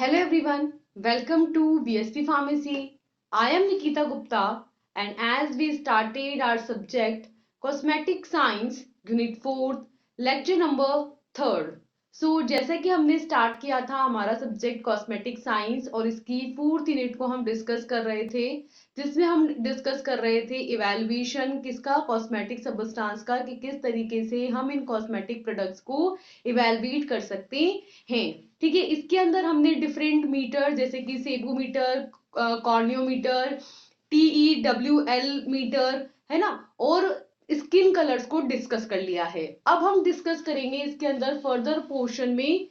Hello everyone, welcome to BSP Pharmacy. I am Nikita Gupta, and as we started our subject Cosmetic Science Unit 4th lecture number 3rd. जैसा कि हमने start किया था हमारा subject cosmetic science और इसकी 4th unit को हम डिस्कस कर रहे थे, जिसमें हम डिस्कस कर रहे थे इवैल्यूएशन किसका, कॉस्मेटिक सब्सटेंस का, कि किस तरीके से हम इन कॉस्मेटिक प्रोडक्ट्स को इवैल्यूएट कर सकते हैं। ठीक है, इसके अंदर हमने डिफरेंट मीटर जैसे कि सेबोमीटर, कॉर्नियोमीटर, TEWL मीटर, है ना, और स्किन कलर्स को डिस्कस कर लिया है। अब हम डिस्कस करेंगे इसके अंदर फर्दर पोर्शन में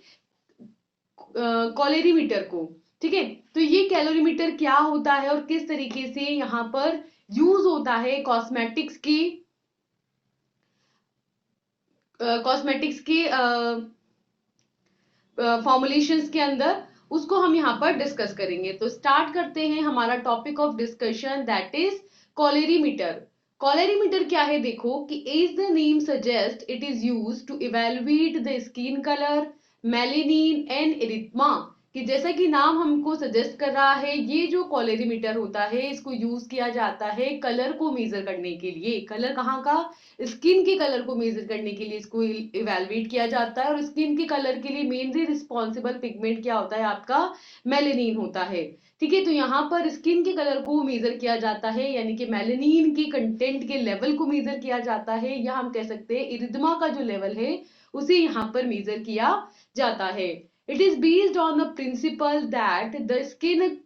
कैलोरीमीटर को। ठीक है, तो ये कैलोरीमीटर क्या होता है और किस तरीके से यहाँ पर यूज होता है कॉस्मेटिक्स के फॉर्मुलेशंस के अंदर, उसको हम यहाँ पर डिस्कस करेंगे। तो स्टार्ट करते हैं हमारा topic of discussion, that is calorimeter. Calorimeter क्या है, देखो कि as the name suggest it is used to evaluate the skin colour, melanin and erythema. कि जैसा कि नाम हमको सजेस्ट कर रहा है, ये जो कैलोरीमीटर होता है इसको यूज किया जाता है कलर को मेजर करने के लिए। कलर कहाँ का, स्किन के कलर को मेजर करने के लिए इसको इवेलुएट किया जाता है। और स्किन के कलर के लिए मेनली रिस्पॉन्सिबल पिगमेंट क्या होता है, आपका मेलेनिन होता है। ठीक है, तो यहाँ पर स्किन के कलर को मेजर किया जाता है, यानी कि मेलेनिन के कंटेंट के लेवल को मेजर किया जाता है, या हम कह सकते हैं इरिथमा का जो लेवल है उसे यहाँ पर मेजर किया जाता है। It is based on the principal that the skin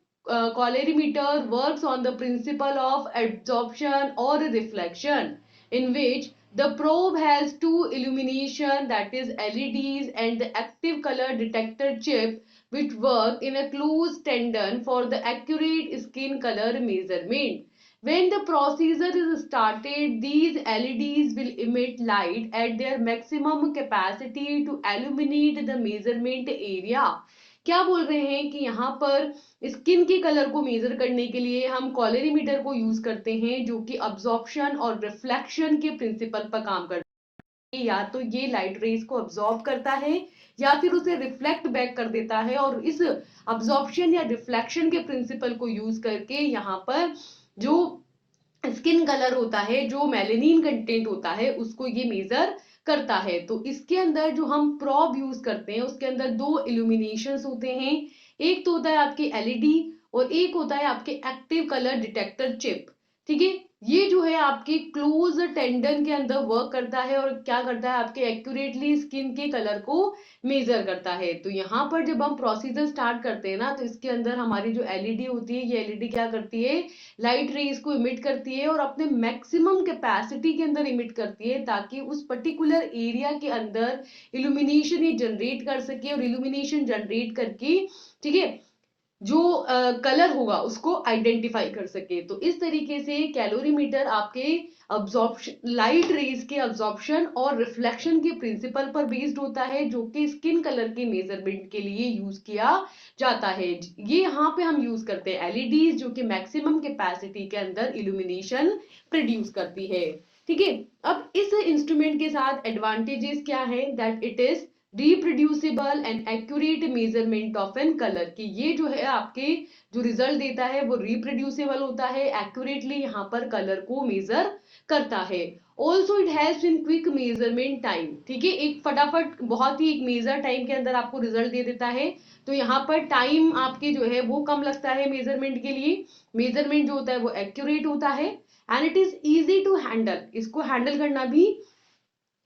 colorimeter works on the principle of absorption or reflection, in which the probe has two illumination, that is LEDs, and the active color detector chip, which work in a close tandem for the accurate skin color measurement. When the procedure is started, these LEDs will emit light at their maximum capacity to illuminate the measurement area. क्या बोल रहे हैं कि यहाँ पर skin के colour को major करने के लिए हम कैलोरीमीटर को यूज करते हैं, जो कि अब्जॉर्प्शन और रिफ्लेक्शन के प्रिंसिपल पर काम करता है। या तो ये लाइट रेज को अब्सॉर्ब करता है या फिर उसे रिफ्लेक्ट बैक कर देता है, और इस अब्जॉर्प्शन या रिफ्लेक्शन के प्रिंसिपल को यूज करके यहाँ पर जो स्किन कलर होता है, जो मेलेनिन कंटेंट होता है, उसको ये मेजर करता है। तो इसके अंदर जो हम प्रोब यूज करते हैं उसके अंदर दो इल्यूमिनेशंस होते हैं। एक तो होता है आपके एलईडी और एक होता है आपके एक्टिव कलर डिटेक्टर चिप। ठीक है, ये जो है आपके क्लोज टेंडन के अंदर वर्क करता है और क्या करता है, आपके एक्यूरेटली स्किन के कलर को मेजर करता है। तो यहाँ पर जब हम प्रोसीजर स्टार्ट करते हैं ना, तो इसके अंदर हमारी जो एलईडी होती है, ये एलईडी क्या करती है, लाइट रेज को इमिट करती है और अपने मैक्सिमम कैपेसिटी के अंदर इमिट करती है, ताकि उस पर्टिकुलर एरिया के अंदर इल्यूमिनेशन ये जनरेट कर सके, और इल्यूमिनेशन जनरेट करके, ठीक है, जो कलर होगा उसको आइडेंटिफाई कर सके। तो इस तरीके से कैलोरीमीटर आपके अब्जॉर्प्शन, लाइट रेज के अब्जॉर्प्शन और रिफ्लेक्शन के प्रिंसिपल पर बेस्ड होता है, जो कि स्किन कलर के मेजरमेंट के लिए यूज किया जाता है। ये यहाँ पे हम यूज करते हैं एलईडीज, जो कि मैक्सिमम कैपेसिटी के अंदर इल्यूमिनेशन प्रोड्यूस करती है। ठीक है, अब इस इंस्ट्रूमेंट के साथ एडवांटेजेस क्या है, that it is reproducible and accurate measurement of an colour. कि ये जो है आपके जो रिजल्ट देता है वो रिप्रोड्यूसिबल होता है, एक्यूरेटली यहाँ पर कलर को मेजर करता है। Also it has in quick measurement time. ठीक है, एक फटाफट बहुत ही एक मेजर टाइम के अंदर आपको रिजल्ट दे देता है। तो यहाँ पर टाइम आपके जो है वो कम लगता है मेजरमेंट के लिए, मेजरमेंट जो होता है वो एक्यूरेट होता है, and it is easy to handle, इसको हैंडल करना भी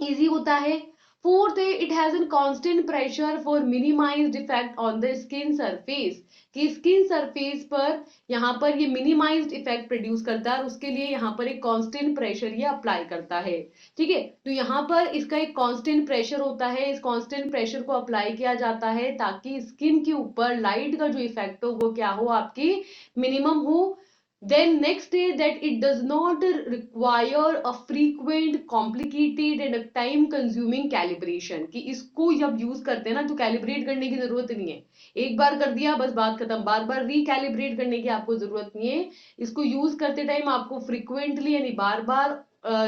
इजी होता है। फोर्थ है, it has an constant pressure for minimised effect on the skin surface. कि स्किन सरफेस पर यहाँ पर ये मिनिमाइज्ड इफेक्ट प्रोड्यूस करता है, और उसके लिए यहाँ पर एक कांस्टेंट प्रेशर ये अप्लाई करता है। ठीक है, तो यहाँ पर इसका एक कांस्टेंट प्रेशर होता है, इस कांस्टेंट प्रेशर को अप्लाई किया जाता है ताकि स्किन के ऊपर लाइट का जो इफेक्ट हो वो क्या हो, आपकी मिनिमम हो। Then next is that it does not require a frequent, complicated and a time consuming calibration। कि इसको जब यूज करते हैं ना तो कैलिब्रेट करने की जरूरत नहीं है, एक बार कर दिया बस बात खत्म, बार बार रिकैलिब्रेट करने की आपको जरूरत नहीं है। इसको यूज करते टाइम आपको फ्रिक्वेंटली यानी बार बार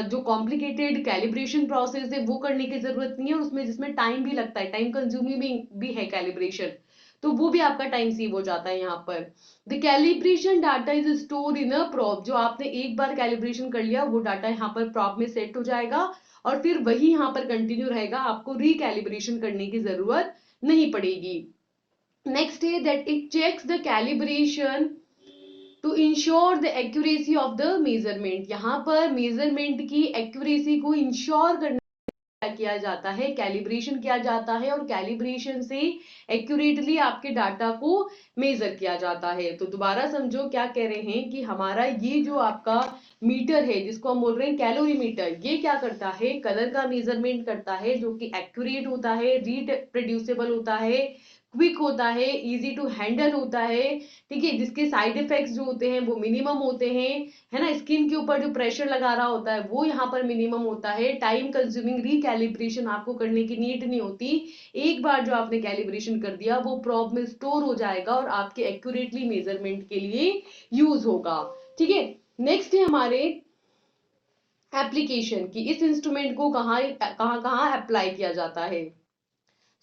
जो कॉम्प्लिकेटेड कैलिब्रेशन प्रोसेस है वो करने की जरूरत नहीं है, और उसमें जिसमें टाइम भी लगता है, टाइम कंज्यूमिंग भी है कैलिब्रेशन, तो वो भी आपका टाइम सेव हो जाता है यहाँ पर। The calibration data is store in a prop, जो आपने एक बार कैलिब्रेशन कर लिया वो डाटा यहाँ पर प्रॉप में सेट हो जाएगा और फिर वही यहाँ पर कंटिन्यू रहेगा, आपको रिकैलिब्रेशन करने की जरूरत नहीं पड़ेगी। नेक्स्ट है that it checks the calibration to ensure the accuracy of the measurement. यहाँ पर मेजरमेंट की एक्यूरेसी को इंश्योर करने किया जाता है, कैलिब्रेशन किया जाता है और कैलिब्रेशन से एक्यूरेटली आपके डाटा को मेजर किया जाता है। तो दोबारा समझो क्या कह रहे हैं कि हमारा ये जो आपका मीटर है जिसको हम बोल रहे हैं कैलोरीमीटर, ये क्या करता है, कलर का मेजरमेंट करता है जो कि एक्यूरेट होता है, रीप्रोड्यूसिबल होता है, क्विक होता है, इजी टू हैंडल होता है, ठीक है, जिसके साइड इफेक्ट्स जो होते हैं वो मिनिमम होते हैं, है ना, स्किन के ऊपर जो प्रेशर लगा रहा होता है वो यहाँ पर मिनिमम होता है, टाइम कंज्यूमिंग रिकैलिब्रेशन आपको करने की नीड नहीं होती, एक बार जो आपने कैलिब्रेशन कर दिया वो प्रॉब में स्टोर हो जाएगा और आपके एक्यूरेटली मेजरमेंट के लिए यूज होगा। ठीक है, नेक्स्ट है हमारे एप्लीकेशन की, इस इंस्ट्रूमेंट को कहाँ कहाँ कहाँ अप्लाई किया जाता है।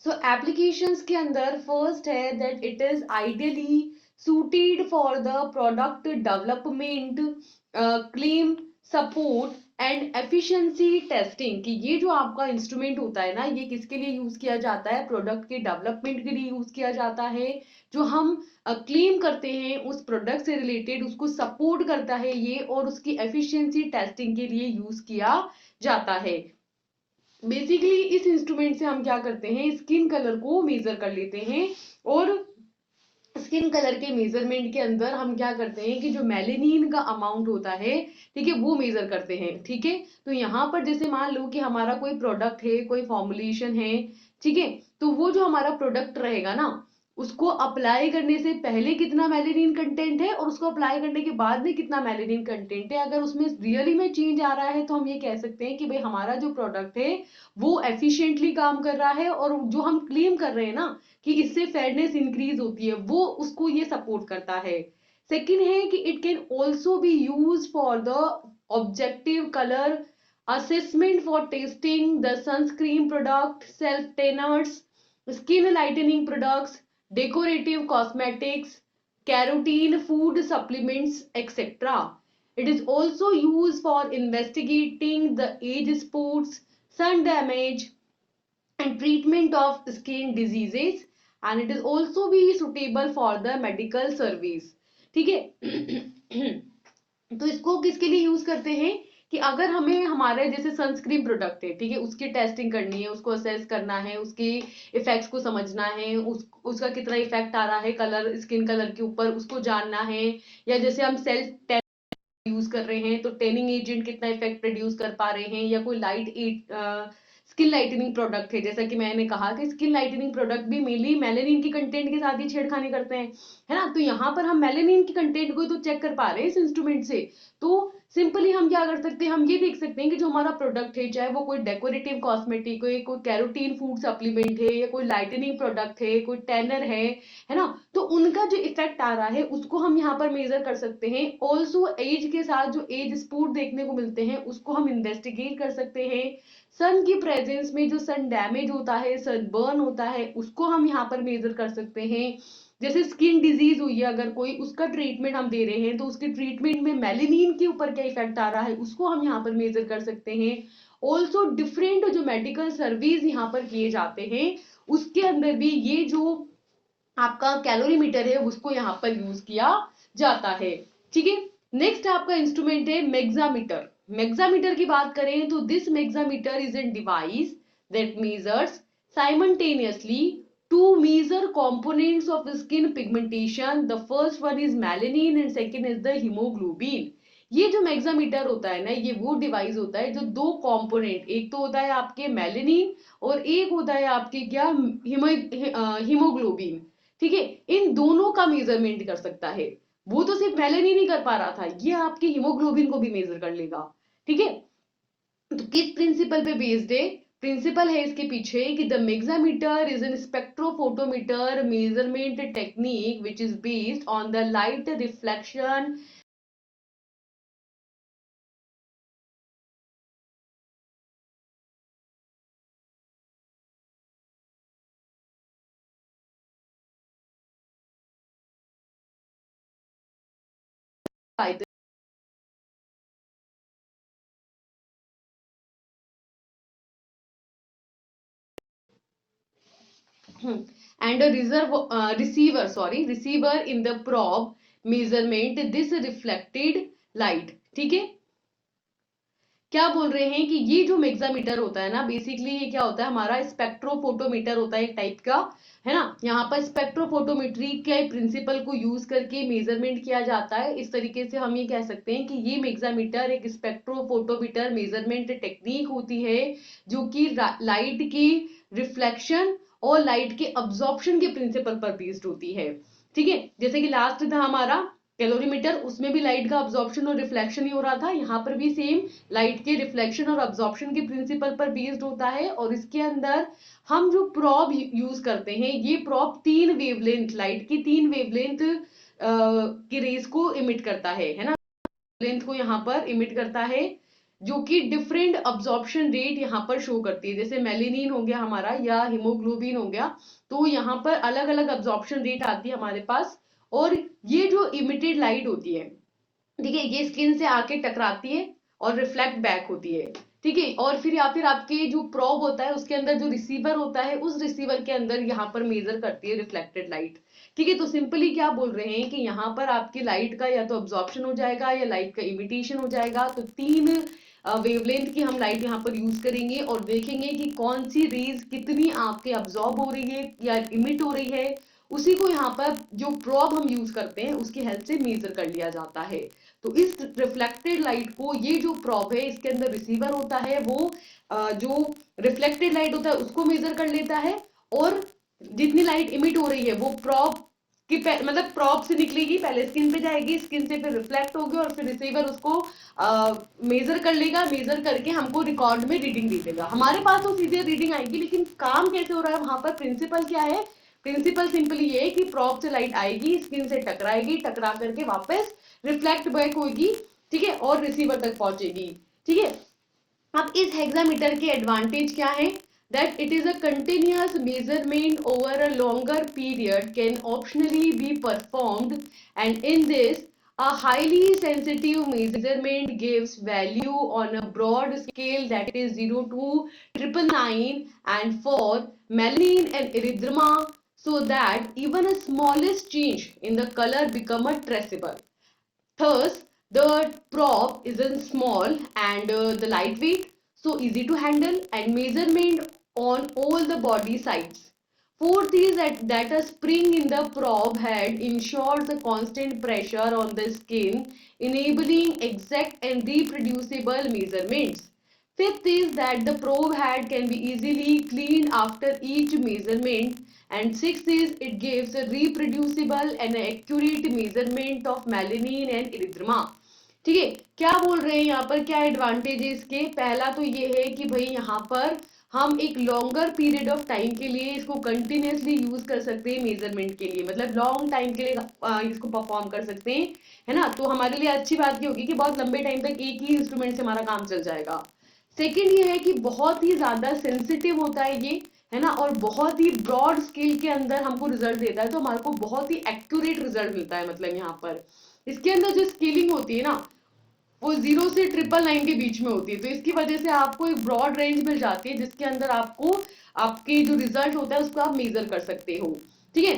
सो एप्लीकेशंस के अंदर फर्स्ट है that it is ideally suited for the product development, claim support and efficiency testing, कि ये जो आपका इंस्ट्रूमेंट होता है ना ये किसके लिए यूज किया जाता है, प्रोडक्ट के डेवलपमेंट के लिए यूज किया जाता है, जो हम क्लेम करते हैं उस प्रोडक्ट से रिलेटेड उसको सपोर्ट करता है ये, और उसकी एफिशिएंसी टेस्टिंग के लिए यूज किया जाता है। बेसिकली इस इंस्ट्रूमेंट से हम क्या करते हैं, स्किन कलर को मेजर कर लेते हैं और स्किन कलर के मेजरमेंट के अंदर हम क्या करते हैं कि जो मेलेनिन का अमाउंट होता है, ठीक है, वो मेजर करते हैं। ठीक है, तो यहाँ पर जैसे मान लो कि हमारा कोई प्रोडक्ट है, कोई फॉर्मुलेशन है, ठीक है, तो वो जो हमारा प्रोडक्ट रहेगा ना उसको अप्लाई करने से पहले कितना मेलेनिन कंटेंट है और उसको अप्लाई करने के बाद में कितना मेलेनिन कंटेंट है, अगर उसमें रियली में चेंज आ रहा है तो हम ये कह सकते हैं कि भाई हमारा जो प्रोडक्ट है वो एफिशिएंटली काम कर रहा है, और जो हम क्लेम कर रहे हैं ना कि इससे फेयरनेस इंक्रीज होती है वो उसको ये सपोर्ट करता है। सेकंड है कि it can also be use for the objective colour assessment for testing the sunscreen product, self tanners, skin lightening products, decorative cosmetics, carotene food supplements, etc. It is also used for investigating the age spots, sun damage, and treatment of skin diseases, and it is also be suitable for the medical service। ठीक है तो इसको किसके लिए use करते हैं कि अगर हमें हमारे जैसे सनस्क्रीन प्रोडक्ट है, ठीक है, उसकी टेस्टिंग करनी है, उसको असेस करना है, उसके इफेक्ट्स को समझना है, उसका कितना इफेक्ट आ रहा है कलर, स्किन कलर के ऊपर उसको जानना है, या जैसे हम सेल्फ यूज कर रहे हैं तो टेनिंग एजेंट कितना इफेक्ट प्रोड्यूस कर पा रहे हैं, या कोई स्किन लाइटनिंग प्रोडक्ट है, जैसा कि मैंने कहा कि स्किन लाइटनिंग प्रोडक्ट भी मेनली मेलेनिन की कंटेंट के साथ ही छेड़खानी करते हैं, है ना, तो यहाँ पर हम मेलेनिन की कंटेंट को तो चेक कर पा रहे हैं इस इंस्ट्रूमेंट से। तो सिंपली हम क्या कर सकते हैं, हम ये देख सकते हैं कि जो हमारा प्रोडक्ट है, चाहे वो कोई डेकोरेटिव कॉस्मेटिक हो, कोई कैरोटीन फूड सप्लीमेंट है, या कोई लाइटनिंग प्रोडक्ट है, कोई टैनर है ना, तो उनका जो इफेक्ट आ रहा है उसको हम यहाँ पर मेजर कर सकते हैं। ऑल्सो एज के साथ जो एज स्पॉट देखने को मिलते हैं उसको हम इन्वेस्टिगेट कर सकते हैं। सन की प्रेजेंस में जो सन डैमेज होता है, सन बर्न होता है, उसको हम यहाँ पर मेजर कर सकते हैं। जैसे स्किन डिजीज हुई है अगर कोई, उसका ट्रीटमेंट हम दे रहे हैं तो उसके ट्रीटमेंट में मेलेनिन के ऊपर क्या इफेक्ट आ रहा है उसको हम यहाँ पर मेजर कर सकते हैं। ऑल्सो डिफरेंट जो मेडिकल सर्विस यहाँ पर किए जाते हैं उसके अंदर भी ये जो आपका कैलोरीमीटर है उसको यहाँ पर यूज किया जाता है। ठीक है, नेक्स्ट आपका इंस्ट्रूमेंट है मेग्जामीटर। मेग्जामीटर की बात करें तो this Mexameter is an device that measures simultaneously two major components of skin pigmentation. The first one is melanin and second is the hemoglobin। ये जो मेग्जामीटर होता है ना ये वो डिवाइस होता है जो दो कंपोनेंट, एक तो होता है आपके मेलेनिन और एक होता है आपके क्या हीमोग्लोबिन, ठीक है, इन दोनों का मेजरमेंट कर सकता है। वो तो सिर्फ मेलेनिन ही कर पा रहा था, ये आपके हीमोग्लोबिन को भी मेजर कर लेगा। ठीक है, तो किस प्रिंसिपल पे बेस्ड है, प्रिंसिपल है इसके पीछे कि the Mexameter is an spectrophotometer measurement technique which is based on the light reflection by and a receiver in the probe measurement this reflected light. ठीक है, क्या बोल रहे हैं कि ये जो मेग्जामीटर होता है ना, बेसिकली ये क्या होता है, हमारा स्पेक्ट्रोफोटोमीटर होता है एक टाइप का, है ना। यहाँ पर स्पेक्ट्रोफोटोमेट्री के प्रिंसिपल को यूज करके मेजरमेंट किया जाता है। इस तरीके से हम ये कह सकते हैं कि ये मेग्जामीटर एक स्पेक्ट्रोफोटोमीटर मेजरमेंट टेक्निक होती है जो कि लाइट की रिफ्लेक्शन और लाइट के अब्जॉर्प्शन के प्रिंसिपल पर बेस्ड होती है। ठीक है, जैसे कि लास्ट था हमारा कैलोरीमीटर, उसमें भी लाइट का अब्जॉर्प्शन और रिफ्लेक्शन ही हो रहा था। यहाँ पर भी सेम लाइट के रिफ्लेक्शन और अब्जॉर्प्शन के प्रिंसिपल पर बेस्ड होता है। और इसके अंदर हम जो प्रॉब यूज करते हैं, ये प्रॉब 3 वेवलेंथ, लाइट की 3 वेवलेंथ की रेस को इमिट करता है ना, लेंथ को यहाँ पर इमिट करता है, जो कि डिफरेंट अब्जॉर्प्शन रेट यहाँ पर शो करती है। जैसे मेलेनिन हो गया हमारा या हीमोग्लोबिन हो गया, तो यहाँ पर अलग अलग अब्जॉर्प्शन रेट आती है हमारे पास। और ये जो इमिटेड लाइट होती है, ठीक है, ये स्किन से आके टकराती है और रिफ्लेक्ट बैक होती है। ठीक है, और फिर या फिर आपके जो प्रोब होता है उसके अंदर जो रिसीवर होता है, उस रिसीवर के अंदर यहाँ पर मेजर करती है रिफ्लेक्टेड लाइट। ठीक है, तो सिंपली क्या बोल रहे हैं कि यहाँ पर आपकी लाइट का या तो अब्जॉर्प्शन हो जाएगा या लाइट का इमिटेशन हो जाएगा। तो 3 वेवलेंथ की हम लाइट यहाँ पर यूज करेंगे और देखेंगे कि कौन सी रेज कितनी आपके अब्जॉर्ब हो रही है या इमिट हो रही है। उसी को यहाँ पर जो प्रोब हम यूज करते हैं उसकी हेल्प से मेजर कर लिया जाता है। तो इस रिफ्लेक्टेड लाइट को, ये जो प्रोब है इसके अंदर रिसीवर होता है, वो जो रिफ्लेक्टेड लाइट होता है उसको मेजर कर लेता है, और जितनी लाइट इमिट हो रही है वो प्रोब कि मतलब प्रॉप से निकलेगी, पहले स्किन पे जाएगी, स्किन से फिर रिफ्लेक्ट होगी और फिर रिसीवर उसको मेजर कर लेगा। मेजर करके हमको रिकॉर्ड में रीडिंग दे देगा। हमारे पास तो सीधे रीडिंग आएगी, लेकिन काम कैसे हो रहा है वहां पर, प्रिंसिपल क्या है, प्रिंसिपल सिंपली ये है कि प्रॉप से लाइट आएगी, स्किन से टकराएगी, टकरा करके वापस रिफ्लेक्ट बैक होगी, ठीक है, और रिसीवर तक पहुंचेगी। ठीक है, अब इस हेक्सामीटर के एडवांटेज क्या है, that it is a continuous measurement over a longer period can optionally be performed, and in this a highly sensitive measurement gives value on a broad scale, that is 0 to 999 and for melanin and erythema, so that even a smallest change in the color become a traceable. Thus, the prop isn't small and the lightweight, so easy to handle and measurement on all the body sides. Fourth is that a spring in the probe head ensures a constant pressure on the skin, enabling exact and reproducible measurements. Fifth is that the probe head can be easily cleaned after each measurement. And sixth is it gives a reproducible and accurate measurement of melanin and erythema. ठीक है, क्या बोल रहे हैं यहाँ पर, क्या advantage है इसके। पहला तो ये है कि भाई यहाँ पर हम एक लॉन्गर पीरियड ऑफ टाइम के लिए इसको कंटिन्यूसली यूज कर सकते हैं मेजरमेंट के लिए, मतलब लॉन्ग टाइम के लिए इसको परफॉर्म कर सकते हैं, है ना। तो हमारे लिए अच्छी बात ये होगी कि बहुत लंबे टाइम तक एक ही इंस्ट्रूमेंट से हमारा काम चल जाएगा। सेकेंड ये है कि बहुत ही ज्यादा सेंसिटिव होता है ये, है ना, और बहुत ही ब्रॉड स्केल के अंदर हमको रिजल्ट देता है, तो हमारे को बहुत ही एक्यूरेट रिजल्ट मिलता है। मतलब यहाँ पर इसके अंदर जो स्केलिंग होती है ना, वो 0 से 999 के बीच में होती है, तो इसकी वजह से आपको एक ब्रॉड रेंज मिल जाती है जिसके अंदर आपको आपके जो रिजल्ट होता है उसको आप मेजर कर सकते हो। ठीक है,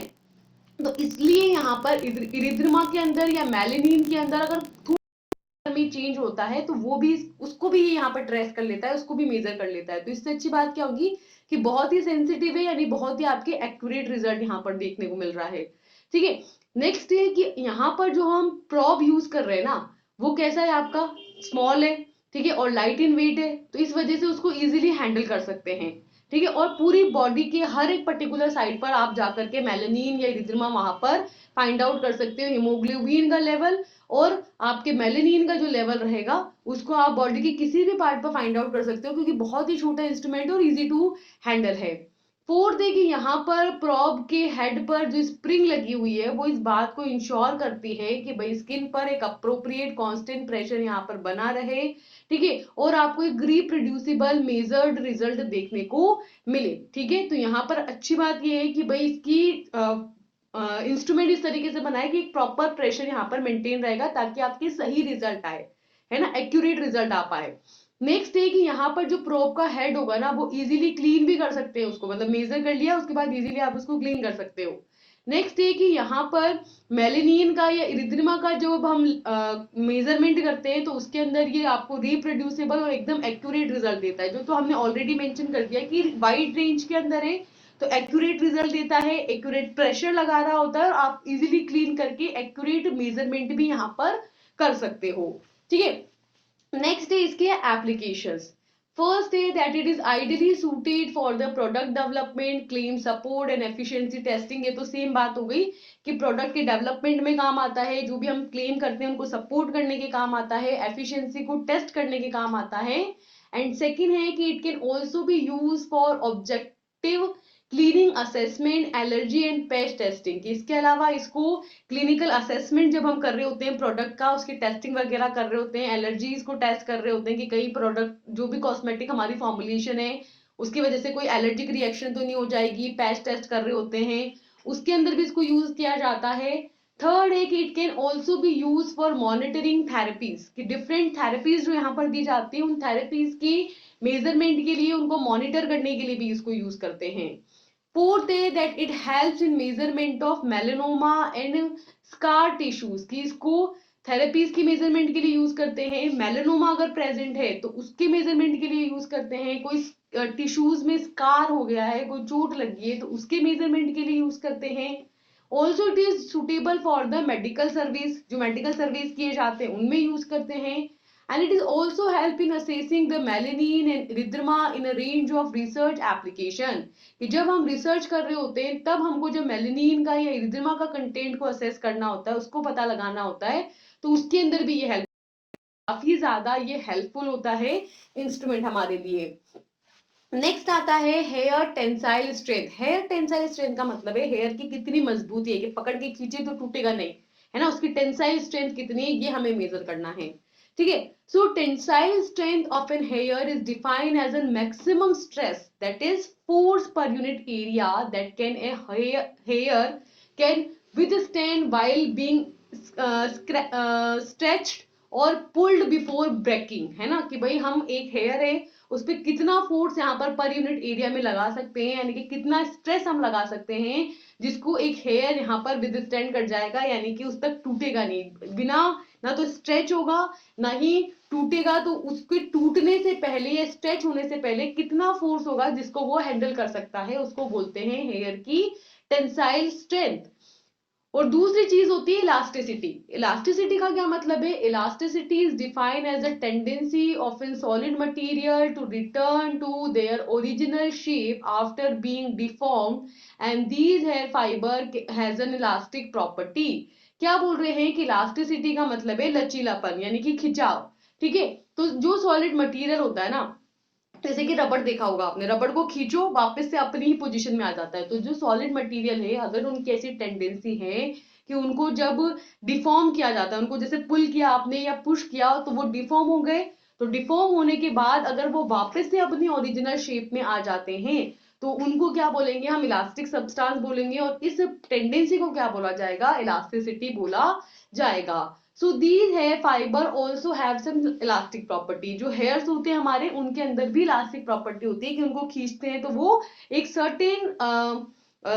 तो इसलिए यहाँ पर इरिथ्रमा के अंदर या मेलेनिन के अंदर अगर में चेंज होता है तो वो भी, उसको भी ये यहाँ पर ट्रेस कर लेता है, उसको भी मेजर कर लेता है। तो इससे अच्छी बात क्या होगी कि बहुत ही सेंसिटिव है, यानी बहुत ही आपके एक्यूरेट रिजल्ट यहाँ पर देखने को मिल रहा है। ठीक है, नेक्स्ट है कि यहाँ पर जो हम प्रॉब यूज कर रहे हैं ना, वो कैसा है, आपका स्मॉल है, ठीक है, और लाइट इन वेट है, तो इस वजह से उसको इजीली हैंडल कर सकते हैं। ठीक है, और पूरी बॉडी के हर एक पर्टिकुलर साइड पर आप जाकर के मेलेनिन या इरिथ्रमा वहां पर फाइंड आउट कर सकते हो, हीमोग्लोबिन का लेवल और आपके मेलेनिन का जो लेवल रहेगा उसको आप बॉडी के किसी भी पार्ट पर फाइंड आउट कर सकते हो, क्योंकि बहुत ही छोटा इंस्ट्रूमेंट और इजी टू हैंडल है। फोर्थ है कि यहाँ पर प्रॉब के हेड पर जो स्प्रिंग लगी हुई है वो इस बात को इंश्योर करती है कि भाई स्किन पर एक अप्रोप्रिएट कांस्टेंट प्रेशर यहाँ पर बना रहे, ठीक है, और आपको एक रिप्रोड्यूसिबल मेजर्ड रिजल्ट देखने को मिले। ठीक है, तो यहाँ पर अच्छी बात ये है कि भाई इसकी इंस्ट्रूमेंट इस तरीके से बनाए कि एक प्रॉपर प्रेशर यहाँ पर मेंटेन रहेगा ताकि आपके सही रिजल्ट आए, है ना, एक्यूरेट रिजल्ट आ पाए। नेक्स्ट है कि यहाँ पर जो प्रोब का हेड होगा ना वो इजीली क्लीन भी कर सकते हैं उसको, मतलब मेजर कर लिया उसके बाद इजीली आप उसको क्लीन कर सकते हो। नेक्स्ट है कि यहाँ पर मेलेनिन का या इरिथ्रमा का जब हम मेजरमेंट करते हैं तो उसके अंदर ये आपको रिप्रोड्यूसेबल और एकदम एक्यूरेट रिजल्ट देता है, जो तो हमने ऑलरेडी मेंशन कर दिया कि वाइड रेंज के अंदर है तो एक्यूरेट रिजल्ट देता है, एक्यूरेट प्रेशर लगा रहा होता है और आप इजीली क्लीन करके एक्यूरेट मेजरमेंट भी यहाँ पर कर सकते हो। ठीक है, नेक्स्ट है इसके एप्लीकेशंस। फर्स्ट है that it is ideally suited for the product development, claim support and efficiency testing. ये तो सेम बात हो गई कि प्रोडक्ट के डेवलपमेंट में काम आता है, जो भी हम क्लेम करते हैं उनको सपोर्ट करने के काम आता है, एफिशिएंसी को टेस्ट करने के काम आता है। एंड सेकेंड है कि it can also be use for objective cleaning assessment, allergy and paste testing. इसके अलावा इसको क्लिनिकल असेसमेंट जब हम कर रहे होते हैं प्रोडक्ट का, उसकी टेस्टिंग वगैरह कर रहे होते हैं, एलर्जीज को टेस्ट कर रहे होते हैं कि कई प्रोडक्ट जो भी कॉस्मेटिक हमारी फॉर्मुलेशन है उसकी वजह से कोई एलर्जिक रिएक्शन तो नहीं हो जाएगी, पेस्ट टेस्ट कर रहे होते हैं, उसके अंदर भी इसको यूज किया जाता है। थर्ड है कि it can also be use for monitoring therapies, कि डिफरेंट थेरेपीज जो यहाँ पर दी जाती है उन थेरेपीज की मेजरमेंट के लिए, उनको मॉनिटर करने के लिए भी इसको यूज करते हैं। Fourth है that it helps in measurement of melanoma and scar tissues, कि इसको थेरेपीज की मेजरमेंट के लिए यूज करते हैं। मेलानोमा अगर प्रेजेंट है तो उसके मेजरमेंट के लिए यूज करते हैं, कोई टिश्यूज में स्कार हो गया है, कोई चोट लगी है तो उसके मेजरमेंट के लिए यूज करते हैं। Also it is suitable for the medical service, जो मेडिकल सर्विस किए जाते हैं उनमें यूज करते हैं। And it is also help in assessing the melanin and erythema in a range of research application, कि जब हम रिसर्च कर रहे होते हैं तब हमको जब मेलेनिन का या इरिथ्मा का कंटेंट को असेस करना होता है, उसको पता लगाना होता है, तो उसके अंदर भी ये हेल्प, काफी ज्यादा ये हेल्पफुल होता है इंस्ट्रूमेंट हमारे लिए। नेक्स्ट आता है hair tensile strength. Hair tensile strength का मतलब है हेयर की कितनी मजबूती है, कि पकड़ के खींचे तो टूटेगा नहीं, है ना, उसकी टेंसाइल स्ट्रेंथ कितनी है ये हमें मेजर करना है। ठीक है, so tensile strength of an hair is defined as an maximum stress that is force पर unit area that can a hair can withstand while being stretched और पुल्ड बिफोर ब्रेकिंग, है ना, कि भाई हम एक हेयर है उस पर कितना फोर्स यहाँ पर यूनिट एरिया में लगा सकते हैं, यानी कि कितना स्ट्रेस हम लगा सकते हैं जिसको एक हेयर यहाँ पर विदस्टैंड कर जाएगा, यानी कि उस तक टूटेगा नहीं, बिना ना तो स्ट्रेच होगा ना ही टूटेगा, तो उसके टूटने से पहले या स्ट्रेच होने से पहले कितना फोर्स होगा जिसको वो हैंडल कर सकता है, उसको बोलते हैं हेयर की टेंसाइल स्ट्रेंथ। और दूसरी चीज होती है इलास्टिसिटी। इलास्टिसिटी का क्या मतलब है? Elasticity is defined as a tendency of an solid material to return to their original shape after being deformed and these hair fibre has an elastic property. क्या बोल रहे हैं कि इलास्टिसिटी का मतलब है लचीलापन, यानी कि खिंचाव। ठीक है, तो जो सॉलिड मटेरियल होता है ना, जैसे कि रबड़ देखा होगा आपने, रबड़ को खींचो वापस से अपनी ही पोजीशन में आ जाता है, तो जो सॉलिड मटेरियल है अगर उनकी ऐसी टेंडेंसी है कि उनको जब डिफॉर्म किया जाता है, उनको जैसे पुल किया आपने या पुश किया तो वो डिफॉर्म हो गए, तो डिफॉर्म होने के बाद अगर वो वापस से अपनी ओरिजिनल शेप में आ जाते हैं तो उनको क्या बोलेंगे हम? इलास्टिक सब्सटेंस बोलेंगे, और इस टेंडेंसी को क्या बोला जाएगा? इलास्टिसिटी बोला जाएगा। So these hair fibre also have some elastic property. जो हेयर्स होते हैं हमारे उनके अंदर भी इलास्टिक प्रॉपर्टी होती है कि उनको खींचते हैं तो वो एक सर्टेन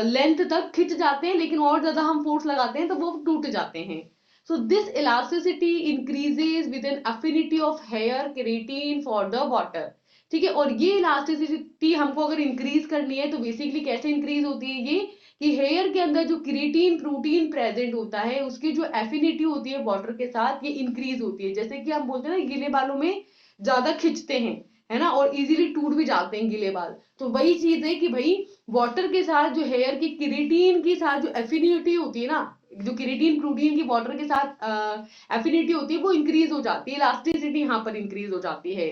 लेंथ तक खिंच जाते हैं, लेकिन और ज्यादा हम फोर्स लगाते हैं तो वो टूट जाते हैं। So this elasticity increases with an affinity of hair keratin for the water. ठीक है, और ये इलास्टिसिटी हमको अगर इंक्रीज करनी है तो बेसिकली कैसे इंक्रीज होती है ये, कि हेयर के अंदर जो क्रिएटिन प्रोटीन प्रेजेंट होता है उसकी जो एफिनिटी होती है वाटर के साथ ये इंक्रीज होती है। जैसे कि हम बोलते हैं ना गीले बालों में ज्यादा खिंचते हैं, है ना, और इजीली टूट भी जाते हैं गीले बाल, तो वही चीज है कि भाई वाटर के साथ जो हेयर की क्रिएटिन के साथ जो एफिनिटी होती है ना, जो क्रिएटिन प्रोटीन की वाटर के साथ एफिनिटी होती है वो इंक्रीज हो जाती है, इलास्टिसिटी यहाँ पर इंक्रीज हो जाती है।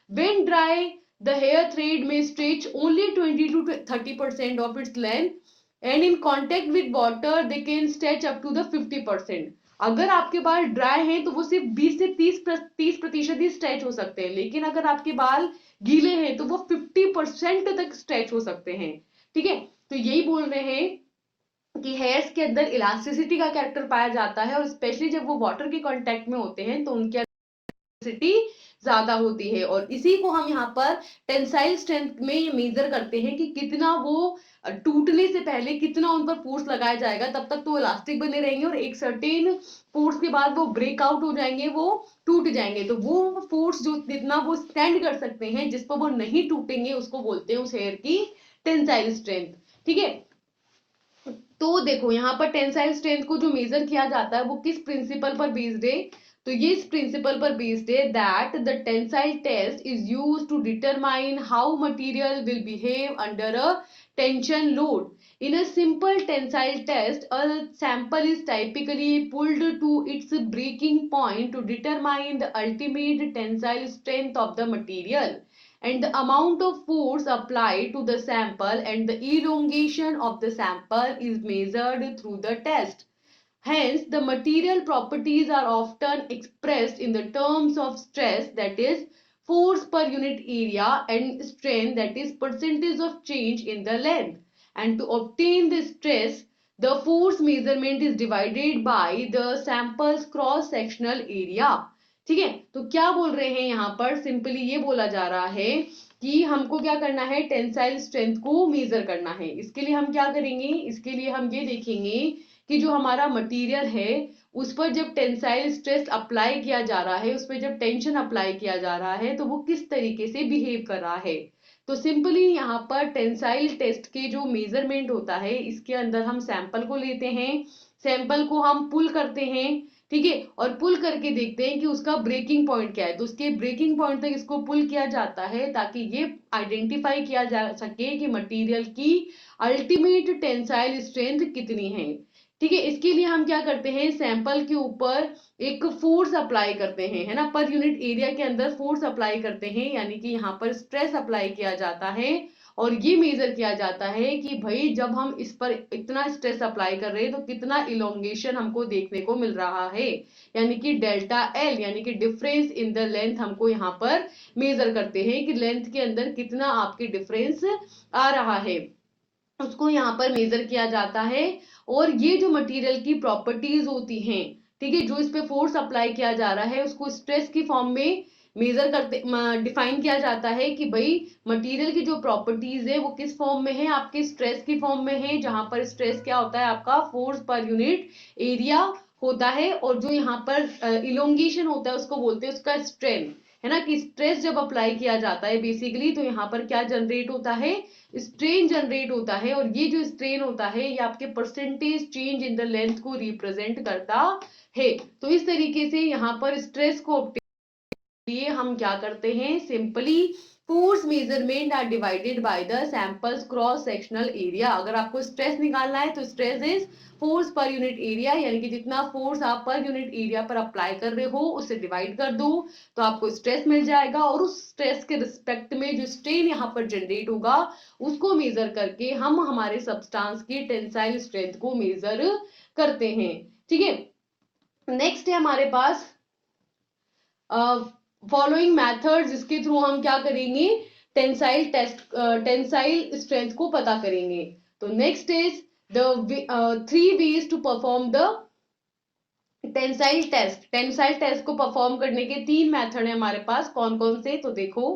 When dry the hair thread may stretch only 20 to 30% of its length and in contact with water they can stretch up to the 50%। अगर आपके बाल ड्राई हैं तो वो सिर्फ 20 से 30% ही स्ट्रेच हो सकते हैं, लेकिन अगर आपके बाल गीले हैं तो वो 50% तक स्ट्रेच हो सकते हैं। ठीक है, तो यही बोल रहे हैं कि हेयर्स के अंदर इलास्टिसिटी का कैरेक्टर पाया जाता है और स्पेशली जब वो वाटर के कांटेक्ट में होते हैं तो उनकी इलास्टिसिटी ज्यादा होती है। और इसी को हम यहाँ पर टेंसाइल स्ट्रेंथ में मेजर करते हैं कि कितना वो टूटने से पहले कितना उन पर फोर्स लगाया जाएगा, तब तक तो इलास्टिक बने रहेंगे और एक सर्टेन फोर्स के बाद वो ब्रेकआउट हो जाएंगे, वो टूट जाएंगे। तो वो फोर्स जो जितना वो स्टैंड कर सकते हैं, जिस पर वो नहीं टूटेंगे, उसको बोलते हैं उस हेयर की टेंसाइल स्ट्रेंथ। ठीक है, तो देखो यहाँ पर टेंसाइल स्ट्रेंथ को जो मेजर किया जाता है वो किस प्रिंसिपल पर बेस्ड है, तो ये इस प्रिंसिपल पर बेस्ड है that the tensile test is used to determine how material will behave under a tension load. In a simple tensile test, a sample is typically pulled to its breaking point to determine the ultimate tensile strength of the material, and the amount of force applied to the sample and the elongation of the sample is measured through the test. Hence, the material properties are often expressed in the terms of stress, that is force per unit area, and strain, that is percentage of change in the length. And to obtain the stress, the force measurement is divided by the sample's cross sectional area. ठीक है, तो क्या बोल रहे हैं यहाँ पर, simply ये बोला जा रहा है कि हमको क्या करना है, टेंसाइल स्ट्रेंथ को मेजर करना है। इसके लिए हम क्या करेंगे, इसके लिए हम ये देखेंगे कि जो हमारा मटेरियल है उस पर जब टेंसाइल स्ट्रेस अप्लाई किया जा रहा है, उस पर जब टेंशन अप्लाई किया जा रहा है, तो वो किस तरीके से बिहेव कर रहा है। तो सिंपली यहाँ पर टेंसाइल टेस्ट के जो मेजरमेंट होता है, इसके अंदर हम सैंपल को लेते हैं, सैंपल को हम पुल करते हैं, ठीक है, और पुल करके देखते हैं कि उसका ब्रेकिंग पॉइंट क्या है। तो उसके ब्रेकिंग पॉइंट तक इसको पुल किया जाता है ताकि ये आइडेंटिफाई किया जा सके कि मटेरियल की अल्टीमेट टेंसाइल स्ट्रेंथ कितनी है। ठीक है, इसके लिए हम क्या करते हैं, सैंपल के ऊपर एक फोर्स अप्लाई करते हैं, है ना, पर यूनिट एरिया के अंदर फोर्स अप्लाई करते हैं, यानी कि यहाँ पर स्ट्रेस अप्लाई किया जाता है और ये मेजर किया जाता है कि भाई जब हम इस पर इतना स्ट्रेस अप्लाई कर रहे हैं तो कितना इलोंगेशन हमको देखने को मिल रहा है, यानी कि डेल्टा एल, यानी कि डिफरेंस इन द लेंथ हमको यहाँ पर मेजर करते हैं कि लेंथ के अंदर कितना आपके डिफरेंस आ रहा है, उसको यहाँ पर मेजर किया जाता है। और ये जो मटेरियल की प्रॉपर्टीज होती हैं, ठीक है, जो इस पे फोर्स अप्लाई किया जा रहा है उसको स्ट्रेस की फॉर्म में मेजर करते डिफाइन किया जाता है कि भाई मटेरियल की जो प्रॉपर्टीज है वो किस फॉर्म में है, आपके स्ट्रेस की फॉर्म में है, जहां पर स्ट्रेस क्या होता है, आपका फोर्स पर यूनिट एरिया होता है, और जो यहाँ पर इलोंगेशन होता है उसको बोलते हैं उसका स्ट्रेन, है ना, कि स्ट्रेस जब अप्लाई किया जाता है बेसिकली तो यहाँ पर क्या जनरेट होता है, स्ट्रेन जनरेट होता है, और ये जो स्ट्रेन होता है ये आपके percentage change in the length को रिप्रेजेंट करता है। तो इस तरीके से यहाँ पर स्ट्रेस को लिए हम क्या करते हैं, simply force measurement are divided by the samples cross sectional area. अगर आपको स्ट्रेस निकालना है तो स्ट्रेस इज फोर्स पर यूनिट एरिया, यानी कि जितना फोर्स आप पर यूनिट एरिया पर अप्लाई कर रहे हो उससे डिवाइड कर दो तो आपको स्ट्रेस मिल जाएगा, और उस स्ट्रेस के रिस्पेक्ट में जो स्ट्रेन यहाँ पर जनरेट होगा उसको मेजर करके हम हमारे सब्सटेंस की टेंसाइल स्ट्रेंथ को मेजर करते हैं। ठीक है, नेक्स्ट है हमारे पास फॉलोइंग मेथड्स, जिसके थ्रू हम क्या करेंगे, टेंसाइल टेस्ट, टेंसाइल स्ट्रेंथ को पता करेंगे। तो next is the 3 ways to perform the tensile test. Tensile test को परफॉर्म करने के 3 मेथड है हमारे पास, कौन कौन से, तो देखो।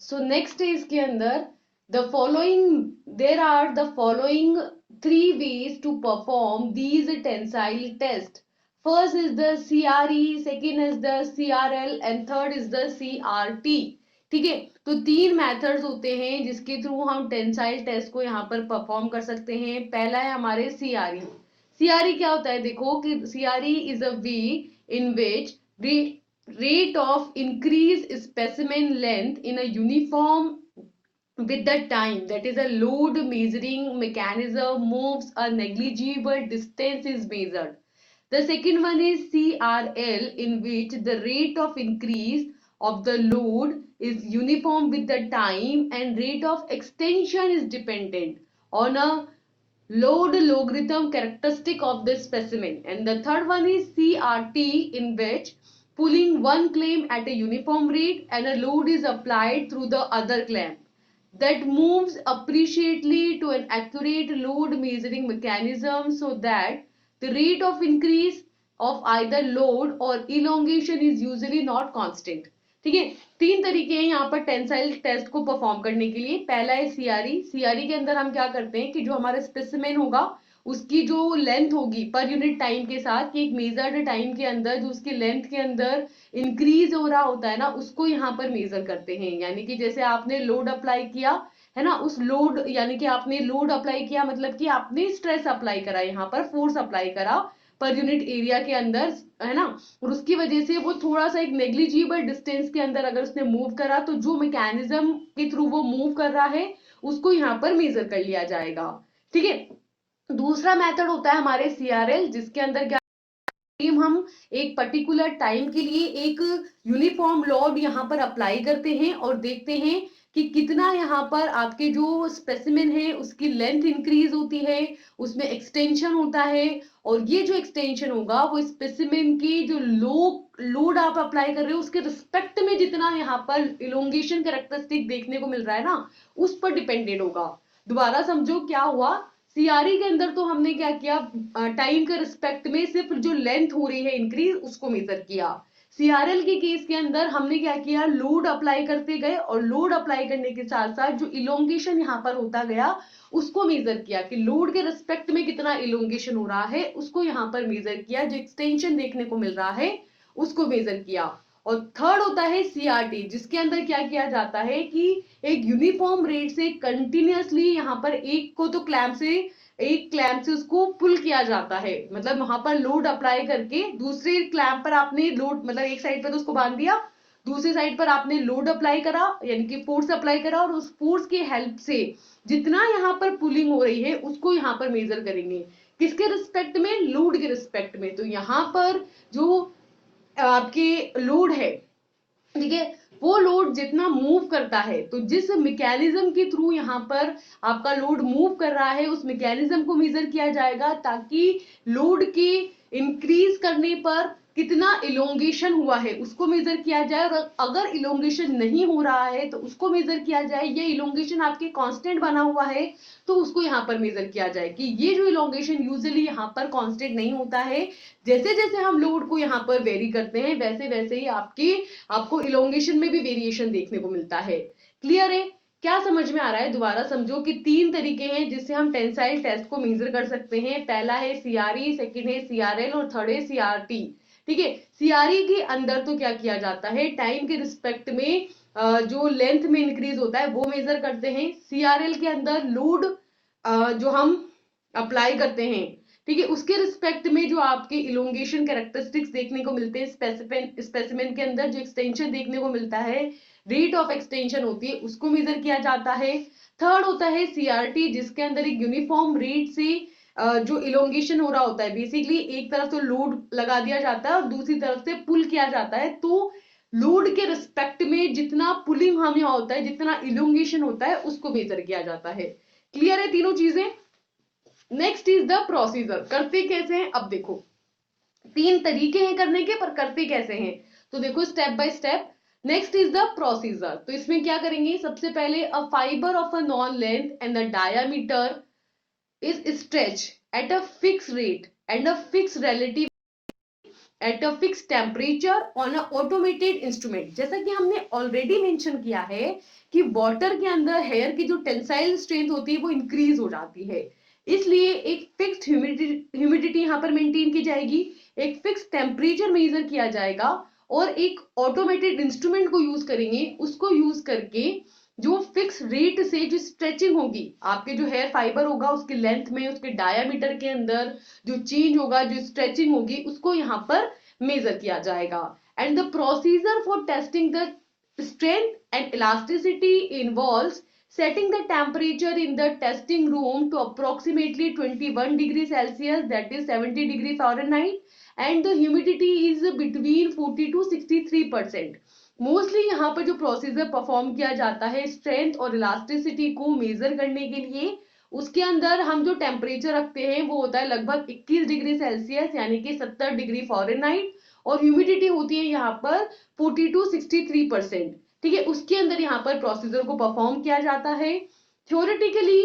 सो नेक्स्ट है इसके अंदर the following, there are the following 3 ways to perform these tensile tests. First is the CRE, second is the CRL and third is the CRT. ठीक है, तो 3 मेथड्स होते हैं जिसके थ्रू हम टेंसाइल टेस्ट को यहाँ पर परफॉर्म कर सकते हैं। पहला है हमारे CRE। CRE क्या होता है, देखो कि CRE is a way in which the rate of increase specimen length in a uniform with the time, that is a load measuring mechanism moves a negligible distance is measured. The second one is CRL, in which the rate of increase of the load is uniform with the time and rate of extension is dependent on a load logarithm characteristic of the specimen. And the third one is CRT, in which pulling one clamp at a uniform rate and a load is applied through the other clamp. that moves appreciately to an accurate load measuring mechanism so that the rate of increase of either load or elongation is usually not constant. ठीक है, तीन तरीके हैं यहाँ पर tensile test को perform करने के लिए. पहला है सीआरई. सीआरई के अंदर हम क्या करते हैं कि जो हमारा स्पेसिमेन होगा उसकी जो लेंथ होगी पर यूनिट टाइम के साथ, कि एक मेजर्ड टाइम के अंदर जो उसकी लेंथ के अंदर इंक्रीज हो रहा होता है ना, उसको यहाँ पर मेजर करते हैं. यानी कि जैसे आपने लोड अप्लाई किया है ना, उस लोड यानी कि आपने लोड अप्लाई किया मतलब कि आपने स्ट्रेस अप्लाई करा, यहाँ पर फोर्स अप्लाई करा पर यूनिट एरिया के अंदर, है ना, और उसकी वजह से वो थोड़ा सा एक नेग्लिजिबल डिस्टेंस के अंदर अगर उसने मूव करा तो जो मैकेनिज्म के थ्रू वो मूव कर रहा है उसको यहाँ पर मेजर कर लिया जाएगा. ठीक है. दूसरा मेथड होता है हमारे सीआरएल, जिसके अंदर क्या हम एक पर्टिकुलर टाइम के लिए एक यूनिफॉर्म लोड यहाँ पर अप्लाई करते हैं और देखते हैं कि कितना यहाँ पर आपके जो स्पेसिमेन है उसकी लेंथ इंक्रीज होती है, उसमें एक्सटेंशन होता है, और ये जो एक्सटेंशन होगा वो स्पेसिमेन की जो लोड आप अप्लाई कर रहे हो उसके रिस्पेक्ट में जितना यहाँ पर इलोंगेशन कैरेक्टरिस्टिक देखने को मिल रहा है ना, उस पर डिपेंडेंट होगा. दोबारा समझो क्या हुआ. सीआरई के अंदर तो हमने क्या किया, टाइम के रिस्पेक्ट में सिर्फ जो लेंथ हो रही है इंक्रीज उसको मेजर किया. सीआरएल के केस के अंदर हमने क्या किया, लोड अप्लाई करते गए और लोड अप्लाई करने के साथ साथ जो इलोंगेशन यहाँ पर होता गया उसको मेजर किया कि लोड के रिस्पेक्ट में कितना इलोंगेशन हो रहा है, उसको यहाँ पर मेजर किया. जो एक्सटेंशन देखने को मिल रहा है उसको मेजर किया. और थर्ड होता है सीआरटी, जिसके अंदर क्या किया जाता है कि एक यूनिफॉर्म रेट से कंटिन्यूअसली यहाँ पर एक को तो एक क्लैंप से उसको पुल किया जाता है. मतलब वहां पर लोड अप्लाई करके दूसरे क्लैंप पर आपने लोड, मतलब एक साइड पर तो उसको बांध दिया, दूसरी साइड पर आपने लोड अप्लाई करा यानी कि फोर्स अप्लाई करा, और उस फोर्स की हेल्प से जितना यहाँ पर पुलिंग हो रही है उसको यहाँ पर मेजर करेंगे. किसके रिस्पेक्ट में, लोड के रिस्पेक्ट में. तो यहाँ पर जो आपके लोड है, ठीक है, वो लोड जितना मूव करता है तो जिस मैकेनिज्म के थ्रू यहाँ पर आपका लोड मूव कर रहा है उस मैकेनिज्म को मेजर किया जाएगा, ताकि लोड के इंक्रीज करने पर कितना इलोंगेशन हुआ है उसको मेजर किया जाए, और अगर इलोंगेशन नहीं हो रहा है तो उसको मेजर किया जाए. ये इलोंगेशन आपके कांस्टेंट बना हुआ है तो उसको यहाँ पर मेजर किया जाए कि ये जो इलोंगेशन यूजुअली यहाँ पर कांस्टेंट नहीं होता है, जैसे जैसे हम लोड को यहाँ पर वेरी करते हैं वैसे वैसे ही आपको इलोंगेशन में भी वेरिएशन देखने को मिलता है. क्लियर है? क्या समझ में आ रहा है? दोबारा समझो कि तीन तरीके हैं जिससे हम टेंसाइल टेस्ट को मेजर कर सकते हैं. पहला है सीआरई, सेकंड है सीआरएल और थर्ड है सीआरटी. ठीक है. सीआरई के अंदर तो क्या किया जाता है, टाइम के रिस्पेक्ट में जो लेंथ में इंक्रीज होता है वो मेजर करते हैं. सीआरएल के अंदर लोड जो हम अप्लाई करते हैं, ठीक है, उसके रिस्पेक्ट में जो आपके इलोंगेशन कैरेक्टरिस्टिक्स देखने को मिलते हैं स्पेसिमेन के अंदर, जो एक्सटेंशन देखने को मिलता है, रेट ऑफ एक्सटेंशन होती है, उसको मेजर किया जाता है. थर्ड होता है सीआरटी, जिसके अंदर एक यूनिफॉर्म रेट से जो इलोंगेशन हो रहा होता है, बेसिकली एक तरफ से लोड लगा दिया जाता है और दूसरी तरफ से पुल किया जाता है, तो लोड के रिस्पेक्ट में जितना पुलिंग हम यहाँ होता है, जितना इलोंगेशन होता है, उसको मेजर किया जाता है. क्लियर है तीनों चीजें? Next is the procedure. करते कैसे हैं अब देखो. तीन तरीके हैं करने के, पर करते कैसे हैं तो देखो step by step. Next is the procedure. तो इसमें क्या करेंगे, सबसे पहले a fibre of a non length and the diameter is stretch at a fix rate and a fix relative at a fixed temperature on a automated instrument. जैसा कि हमने already mention किया है कि वाटर के अंदर हेयर की जो टेंसाइल स्ट्रेंथ होती है वो इंक्रीज हो जाती है, इसलिए एक फिक्स्ड ह्यूमिडिटी यहाँ पर मेंटेन की जाएगी, एक फिक्स टेम्परेचर मेजर किया जाएगा, और एक ऑटोमेटेड इंस्ट्रूमेंट को यूज करेंगे. उसको यूज करके जो फिक्स रेट से जो स्ट्रेचिंग होगी, आपके जो हेयर फाइबर होगा उसके लेंथ में, उसके डायामीटर के अंदर जो चेंज होगा, जो स्ट्रेचिंग होगी, उसको यहाँ पर मेजर किया जाएगा. And the procedure for testing the strength and elasticity involves setting the temperature in the testing room to approximately 21 degrees Celsius, that is 70 degree Fahrenheit, and the humidity is between 40 to 63%. Mostly यहाँ पर जो procedure perform किया जाता है strength और elasticity को major करने के लिए, उसके अंदर हम जो टेम्परेचर रखते हैं वो होता है लगभग 21 डिग्री सेल्सियस यानी कि 70 डिग्री फॉरेनहाइट, और ह्यूमिडिटी होती है यहाँ पर 40 to 63%. ठीक है, उसके अंदर यहाँ पर प्रोसीजर को परफॉर्म किया जाता है। Theoretically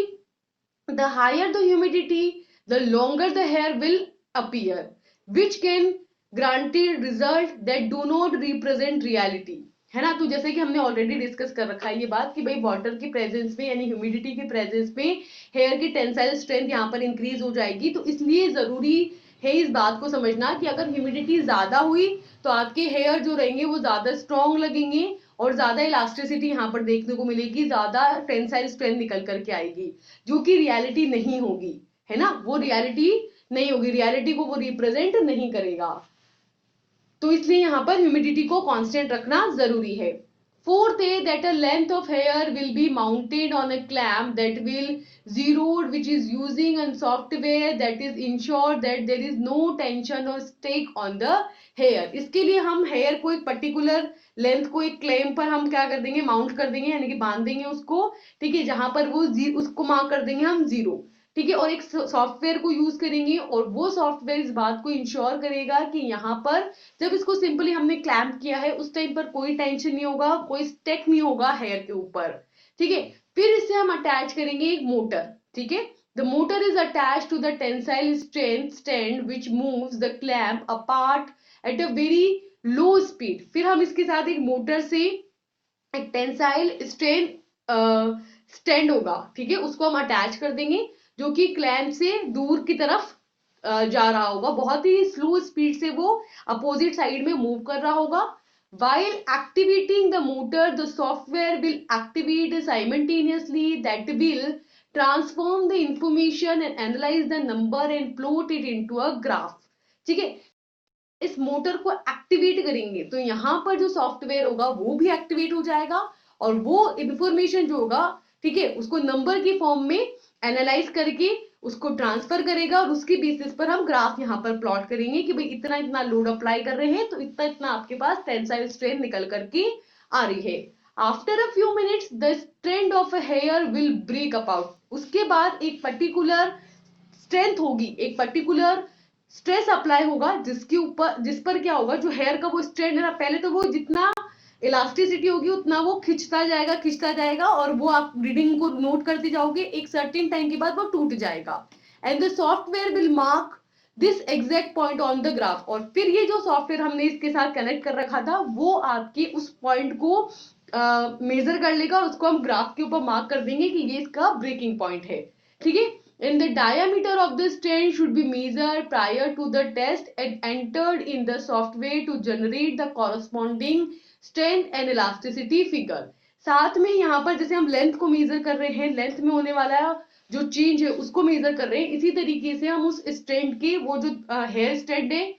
the higher the humidity, the longer the hair will appear, which can granted result that do not represent reality, है ना। तो जैसे कि हमने ऑलरेडी डिस्कस कर रखा है ये बात कि भाई वाटर की प्रेजेंस में यानी ह्यूमिडिटी की प्रेजेंस में हेयर की टेंसाइल स्ट्रेंथ यहाँ पर इंक्रीज हो जाएगी। तो इसलिए जरूरी है इस बात को समझना कि अगर ह्यूमिडिटी ज्यादा हुई तो आपके हेयर जो रहेंगे वो ज्यादा स्ट्रॉन्ग लगेंगे और ज्यादा इलास्टिसिटी यहाँ पर देखने को मिलेगी, ज्यादा टेंसाइल स्ट्रेंथ निकल करके आएगी, जो कि रियलिटी नहीं होगी, है ना। वो रियलिटी नहीं होगी, रियलिटी को वो रिप्रेजेंट नहीं करेगा। तो इसलिए यहाँ पर ह्यूमिडिटी को कांस्टेंट रखना जरूरी है। फोर्थ है that a length of hair will be mounted on a clamp that will zeroed which is using a software that is ensure that there is no tension or stake on the hair। इसके लिए हम hair को एक particular length को एक clamp पर हम क्या कर देंगे, माउंट कर देंगे, यानी कि बांध देंगे उसको, ठीक है, जहां पर वो उसको मार्क कर देंगे हम 0, ठीक है, और एक सॉफ्टवेयर को यूज करेंगे और वो सॉफ्टवेयर इस बात को इंश्योर करेगा कि यहाँ पर जब इसको सिंपली हमने क्लैम्प किया है उस टाइम पर कोई टेंशन नहीं होगा, कोई स्टेक नहीं होगा हेयर के ऊपर, ठीक है। फिर इससे हम अटैच करेंगे एक मोटर, ठीक है। The motor is attach to the tensile strength stand which moves the clamp apart at a very low speed. फिर हम इसके साथ एक मोटर से एक टेंसाइल स्ट्रेन स्टैंड होगा, ठीक है, उसको हम अटैच कर देंगे जो कि क्लैम्प से दूर की तरफ जा रहा होगा, बहुत ही स्लो स्पीड से वो अपोजिट साइड में मूव कर रहा होगा। While activating the motor, the software will activate simultaneously that will transform the information and analyze the number and plot it into a graph, ठीक है। इस मोटर को एक्टिवेट करेंगे तो यहाँ पर जो सॉफ्टवेयर होगा वो भी एक्टिवेट हो जाएगा और वो इंफॉर्मेशन जो होगा, ठीक है, उसको नंबर की फॉर्म में एनालाइज करके उसको ट्रांसफर करेगा और उसके बेसिस पर हम ग्राफ यहाँ पर प्लॉट करेंगे कि भाई इतना इतना लोड अप्लाई कर रहे हैं तो इतना इतना आपके पास टेंसाइल स्ट्रेंथ निकल करके आ रही है। After a few minutes the strand of a hair will break apart. उसके बाद एक पर्टिकुलर स्ट्रेंथ होगी, एक पर्टिकुलर स्ट्रेस अप्लाई होगा जिसके ऊपर, जिस पर क्या होगा, जो हेयर का वो स्ट्रेंड है ना, पहले तो वो जितना इलास्टिसिटी होगी उतना वो खिंचता जाएगा और वो आप रीडिंग को नोट करते जाओगे, एक सर्टेन टाइम के बाद वो टूट जाएगा। And the software will mark this exact point on the graph. और फिर ये जो सॉफ्टवेयर हमने इसके साथ कनेक्ट कर रखा था वो आपके उस पॉइंट को मेजर कर लेगा और उसको हम ग्राफ के ऊपर मार्क कर देंगे कि ये इसका ब्रेकिंग पॉइंट है, ठीक है। And the diameter of the strand should be measured prior to the test and entered in the software to generate the corresponding strength and elasticity figure। साथ में यहाँ पर जैसे हम लेंथ को मेजर कर रहे हैं, लेंथ में होने वाला जो चेंज है उसको मेजर कर रहे हैं, इसी तरीके से हम उस स्ट्रैंड के वो जो हेयर स्ट्रैंड है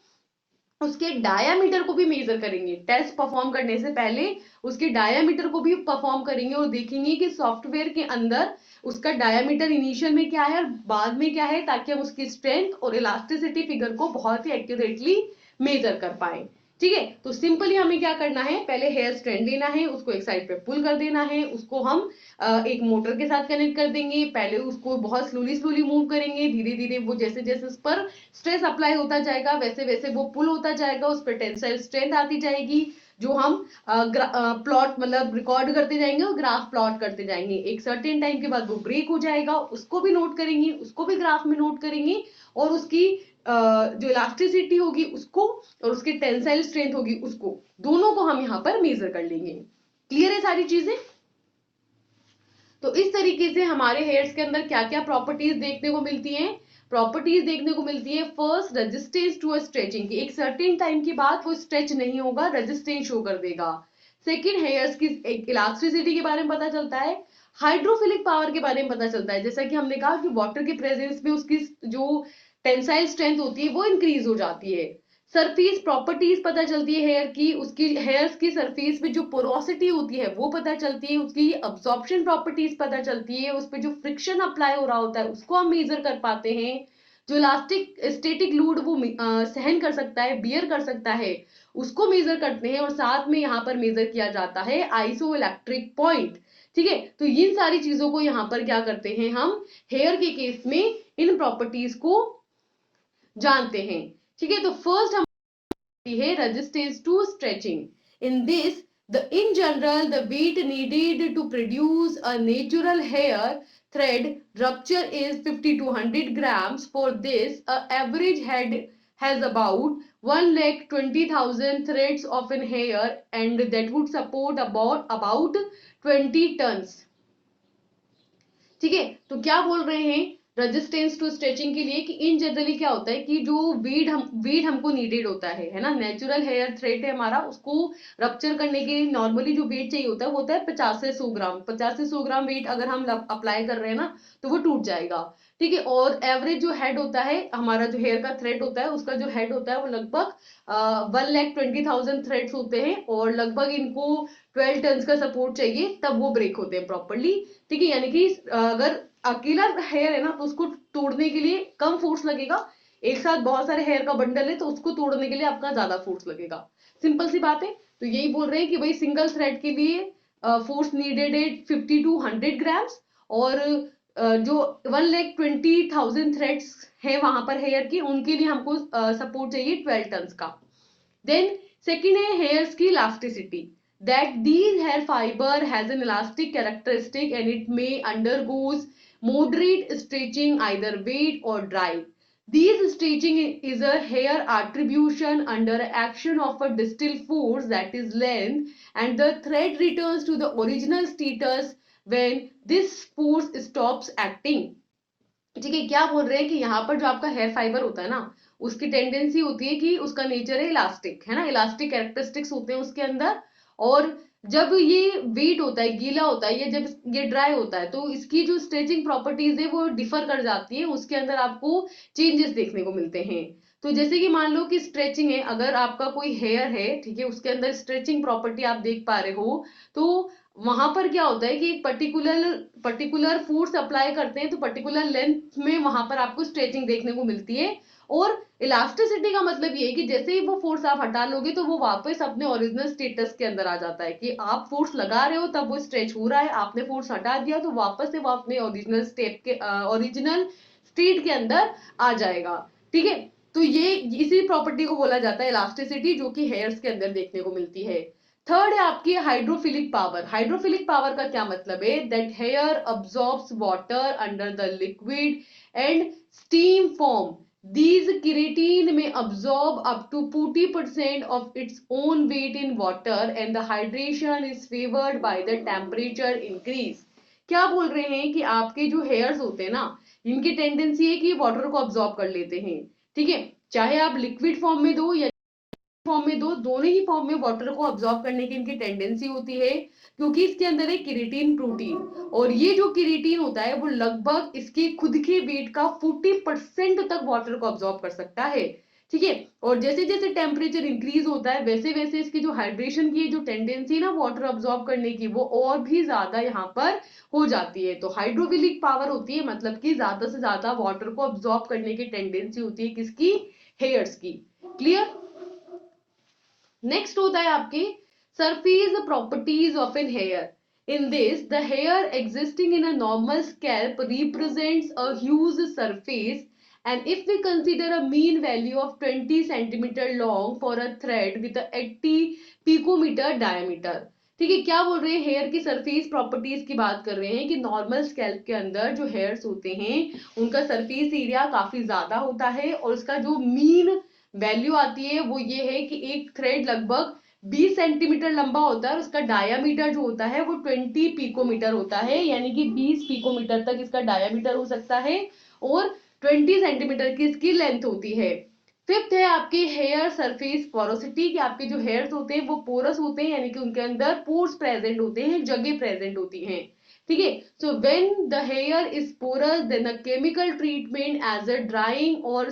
उसके डायामीटर को भी मेजर करेंगे। टेस्ट परफॉर्म करने से पहले उसके डायामीटर को भी परफॉर्म करेंगे और देखेंगे कि सॉफ्टवेयर के अंदर उसका डायामीटर इनिशियल में क्या है और बाद में क्या है, ताकि हम उसकी स्ट्रेंथ और इलास्टिसिटी फिगर को बहुत ही एक्यूरेटली मेजर कर पाए, ठीक है। तो सिंपली हमें क्या करना है, पहले हेयर स्ट्रैंड लेना है, उसको एक साइड पे पुल कर देना है, उसको हम एक मोटर के साथ कनेक्ट कर देंगे, पहले उसको बहुत स्लोली मूव करेंगे, धीरे धीरे वो जैसे जैसे उस पर स्ट्रेस अप्लाई होता जाएगा वैसे वैसे वो पुल होता जाएगा, उस पर टेंसाइल स्ट्रेंथ आती जाएगी जो हम प्लॉट मतलब रिकॉर्ड करते जाएंगे और ग्राफ प्लॉट करते जाएंगे। एक सर्टेन टाइम के बाद वो ब्रेक हो जाएगा, उसको भी नोट करेंगे, उसको भी ग्राफ में नोट करेंगे और उसकी जो इलास्टिसिटी होगी उसको और उसकी टेंसाइल स्ट्रेंथ होगी उसको, दोनों को हम यहाँ पर मेजर कर लेंगे। क्लियर है सारी चीजें। तो इस तरीके से हमारे हेयर्स के अंदर क्या क्या प्रॉपर्टीज देखने को मिलती हैं। प्रॉपर्टीज देखने को मिलती है, फर्स्ट रेजिस्टेंस टू स्ट्रेचिंग की, एक सर्टेन टाइम के बाद वो स्ट्रेच नहीं होगा, रेजिस्टेंस शो कर देगा। सेकंड, हेयर्स की एक इलास्टिसिटी के बारे में पता चलता है, हाइड्रोफिलिक पावर के बारे में पता चलता है, जैसा कि हमने कहा कि वाटर के प्रेजेंस में उसकी जो टेंसाइल स्ट्रेंथ होती है वो इंक्रीज हो जाती है। सरफेस प्रॉपर्टीज पता चलती है हेयर की, उसकी हेयर्स की सरफेस पे जो पोरोसिटी होती है वो पता चलती है, उसकी अब्जॉर्प्शन प्रॉपर्टीज पता चलती है, उस पे जो फ्रिक्शन अप्लाई हो रहा होता है उसको हम मेजर कर पाते हैं, जो इलास्टिक स्टैटिक लोड वो सहन कर सकता है, बियर कर सकता है, उसको मेजर करते हैं। और साथ में यहाँ पर मेजर किया जाता है आइसो इलेक्ट्रिक पॉइंट, ठीक है। तो इन सारी चीजों को यहाँ पर क्या करते हैं हम हेयर के केस में इन प्रॉपर्टीज को जानते हैं, ठीक है। तो फर्स्ट हम है resistance to stretching. In this In general, the weight needed to produce a natural hair thread rupture is 50 to 100 grams. For this, a average head has about 1,20,000 threads of an hair, and that would support about 20 tons. ठीक है, तो क्या बोल रहे हैं resistance to stretching के लिए कि इन जनरली क्या होता है कि जो वीड हमको नीडेड होता है ना, नेचुरल हेयर थ्रेड है हमारा, उसको रप्चर करने के लिए नॉर्मली जो वेट चाहिए होता है वो होता है 50 से 100 ग्राम। 50 से 100 ग्राम वेट अगर हम अप्लाई कर रहे हैं ना तो वो टूट जाएगा। ठीक है, और एवरेज जो हेड होता है हमारा, जो हेयर का थ्रेड होता है उसका जो हेड होता है वो लगभग 1,20,000 थ्रेड्स होते हैं, और लगभग इनको 12 टन का सपोर्ट चाहिए तब वो ब्रेक होते हैं प्रॉपरली। ठीक है, यानी कि अगर अकेला हेयर है ना तो उसको तोड़ने के लिए कम फोर्स लगेगा, एक साथ बहुत सारे हेयर का बंडल है तो उसको तोड़ने के लिए आपका ज्यादा फोर्स लगेगा। सिंपल सी बात है। तो यही बोल रहे हैं कि भाई सिंगल थ्रेड के लिए फोर्स नीडेड है 50 टू 100 ग्राम्स, और जो 1,20,000 थ्रेड्स है वहां पर हेयर की, उनके लिए हमको सपोर्ट चाहिए 12 टन का। देन सेकेंड है हेयर्स की elasticity, that these hair fiber has an elastic characteristic and it may undergoes moderate stretching, either wet or dry. These stretching is a hair attribution under action of a distal force, that is length, and the thread returns to the original status when this force stops acting. ठीक है, क्या बोल रहे हैं कि यहाँ पर जो आपका हेयर फाइबर होता है ना, उसकी टेंडेंसी होती है कि उसका नेचर है इलास्टिक, है ना, इलास्टिक कैरेक्टरिस्टिक्स होते हैं उसके अंदर। और जब ये वेट होता है, गीला होता है, या जब ये ड्राई होता है तो इसकी जो स्ट्रेचिंग प्रॉपर्टीज है वो डिफर कर जाती है, उसके अंदर आपको चेंजेस देखने को मिलते हैं। तो जैसे कि मान लो कि स्ट्रेचिंग है, अगर आपका कोई हेयर है, ठीक है, उसके अंदर स्ट्रेचिंग प्रॉपर्टी आप देख पा रहे हो, तो वहां पर क्या होता है कि एक पर्टिकुलर फोर्स अप्लाई करते हैं तो पर्टिकुलर लेंथ में वहां पर आपको स्ट्रेचिंग देखने को मिलती है। और इलास्टिसिटी का मतलब ये है कि जैसे ही वो फोर्स आप हटा लोगे तो वो वापस अपने ओरिजिनल स्टेटस के अंदर आ जाता है, कि आप फोर्स लगा रहे हो तब वो स्ट्रेच हो रहा है, आपने फोर्स हटा दिया तो वापस से वो अपने ओरिजिनल ओरिजिनल स्टेट के अंदर आ जाएगा। ठीक है, तो ये इसी प्रॉपर्टी को बोला जाता है इलास्टिसिटी, जो कि हेयर्स के अंदर देखने को मिलती है। थर्ड है आपकी हाइड्रोफिलिक पावर। हाइड्रोफिलिक पावर का क्या मतलब है, that hair absorbs water under the liquid and steam form. These keratin may absorb up to 40% of its own weight in water and the hydration is favored by the temperature increase. क्या बोल रहे हैं कि आपके जो hairs होते हैं ना, इनकी टेंडेंसी है कि वाटर को अब्सॉर्ब कर लेते हैं। ठीक है, चाहे आप लिक्विड फॉर्म में दो या फॉर्म में दो, दोनों ही फॉर्म में वाटर को अब्सॉर्ब करने की इनकी टेंडेंसी होती है, क्योंकि इसके अंदर है केराटिन प्रोटीन, और ये जो केराटिन होता है वो लगभग इसके खुद के वेट का 40% तक वाटर को अब्सॉर्ब कर सकता है। ठीक है, और जैसे जैसे टेम्परेचर इंक्रीज होता है वैसे वैसे इसकी जो हाइड्रेशन की जो टेंडेंसी ना वाटर अब्सॉर्ब करने की, वो और भी ज्यादा यहाँ पर हो जाती है। तो हाइड्रोफिलिक पावर होती है मतलब कि ज्यादा से ज्यादा वाटर को अब्सॉर्ब करने की टेंडेंसी होती है किसकी, हेयर्स की। क्लियर। नेक्स्ट होता है आपके surface properties of an hair. In this the hair existing in a normal scalp represents a huge surface, and if we consider a mean value of 20 centimeter long for a thread with a 80 picometer diameter। ठीक है, क्या बोल रहे हैं, hair की surface properties की बात कर रहे हैं कि नॉर्मल स्कैल्प के अंदर जो हेयर्स होते हैं उनका सरफेस एरिया काफी ज्यादा होता है, और उसका जो मीन वैल्यू आती है वो ये है कि एक थ्रेड लगभग 20 सेंटीमीटर लंबा होता है और उसका डायामीटर जो होता है वो 20 पिकोमीटर होता है, यानी कि 20 पिकोमीटर तक इसका डायामीटर हो सकता है और 20 सेंटीमीटर की इसकी लेंथ होती है। फिफ्थ है आपके हेयर सरफेस पोरोसिटी, कि आपके जो हेयर्स होते हैं वो पोरस होते हैं, यानी कि उनके अंदर पोर्स प्रेजेंट होते हैं, जगह प्रेजेंट होती हैं। ठीक है, so when the hair is porous then the chemical treatment as a drying और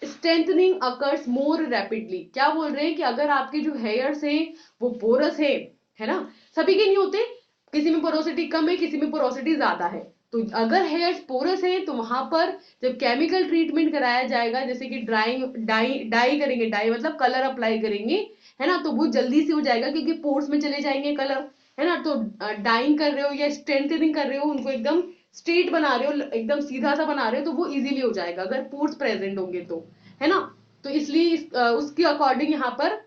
स्ट्रेंथनिंग अकर्स मोर रैपिडली। क्या बोल रहे हैं कि अगर आपके जो हेयर्स हैं वो पोरस है ना, सभी के नहीं होते, किसी में पोरोसिटी कम है किसी में पोरोसिटी ज्यादा है। तो अगर हेयर्स पोरस है तो वहां पर जब केमिकल ट्रीटमेंट कराया जाएगा, जैसे कि डाई करेंगे, डाई मतलब कलर अप्लाई करेंगे, है ना, तो वो जल्दी से हो जाएगा क्योंकि पोर्स में चले जाएंगे कलर, है ना। तो डाइंग कर रहे हो या स्ट्रेंथनिंग कर रहे हो, उनको एकदम स्ट्रेट बना रहे हो, एकदम सीधा सा बना रहे हो, तो वो इजीली हो जाएगा अगर पोर्स प्रेजेंट होंगे तो, है ना। तो इसलिए उसके अकॉर्डिंग यहाँ पर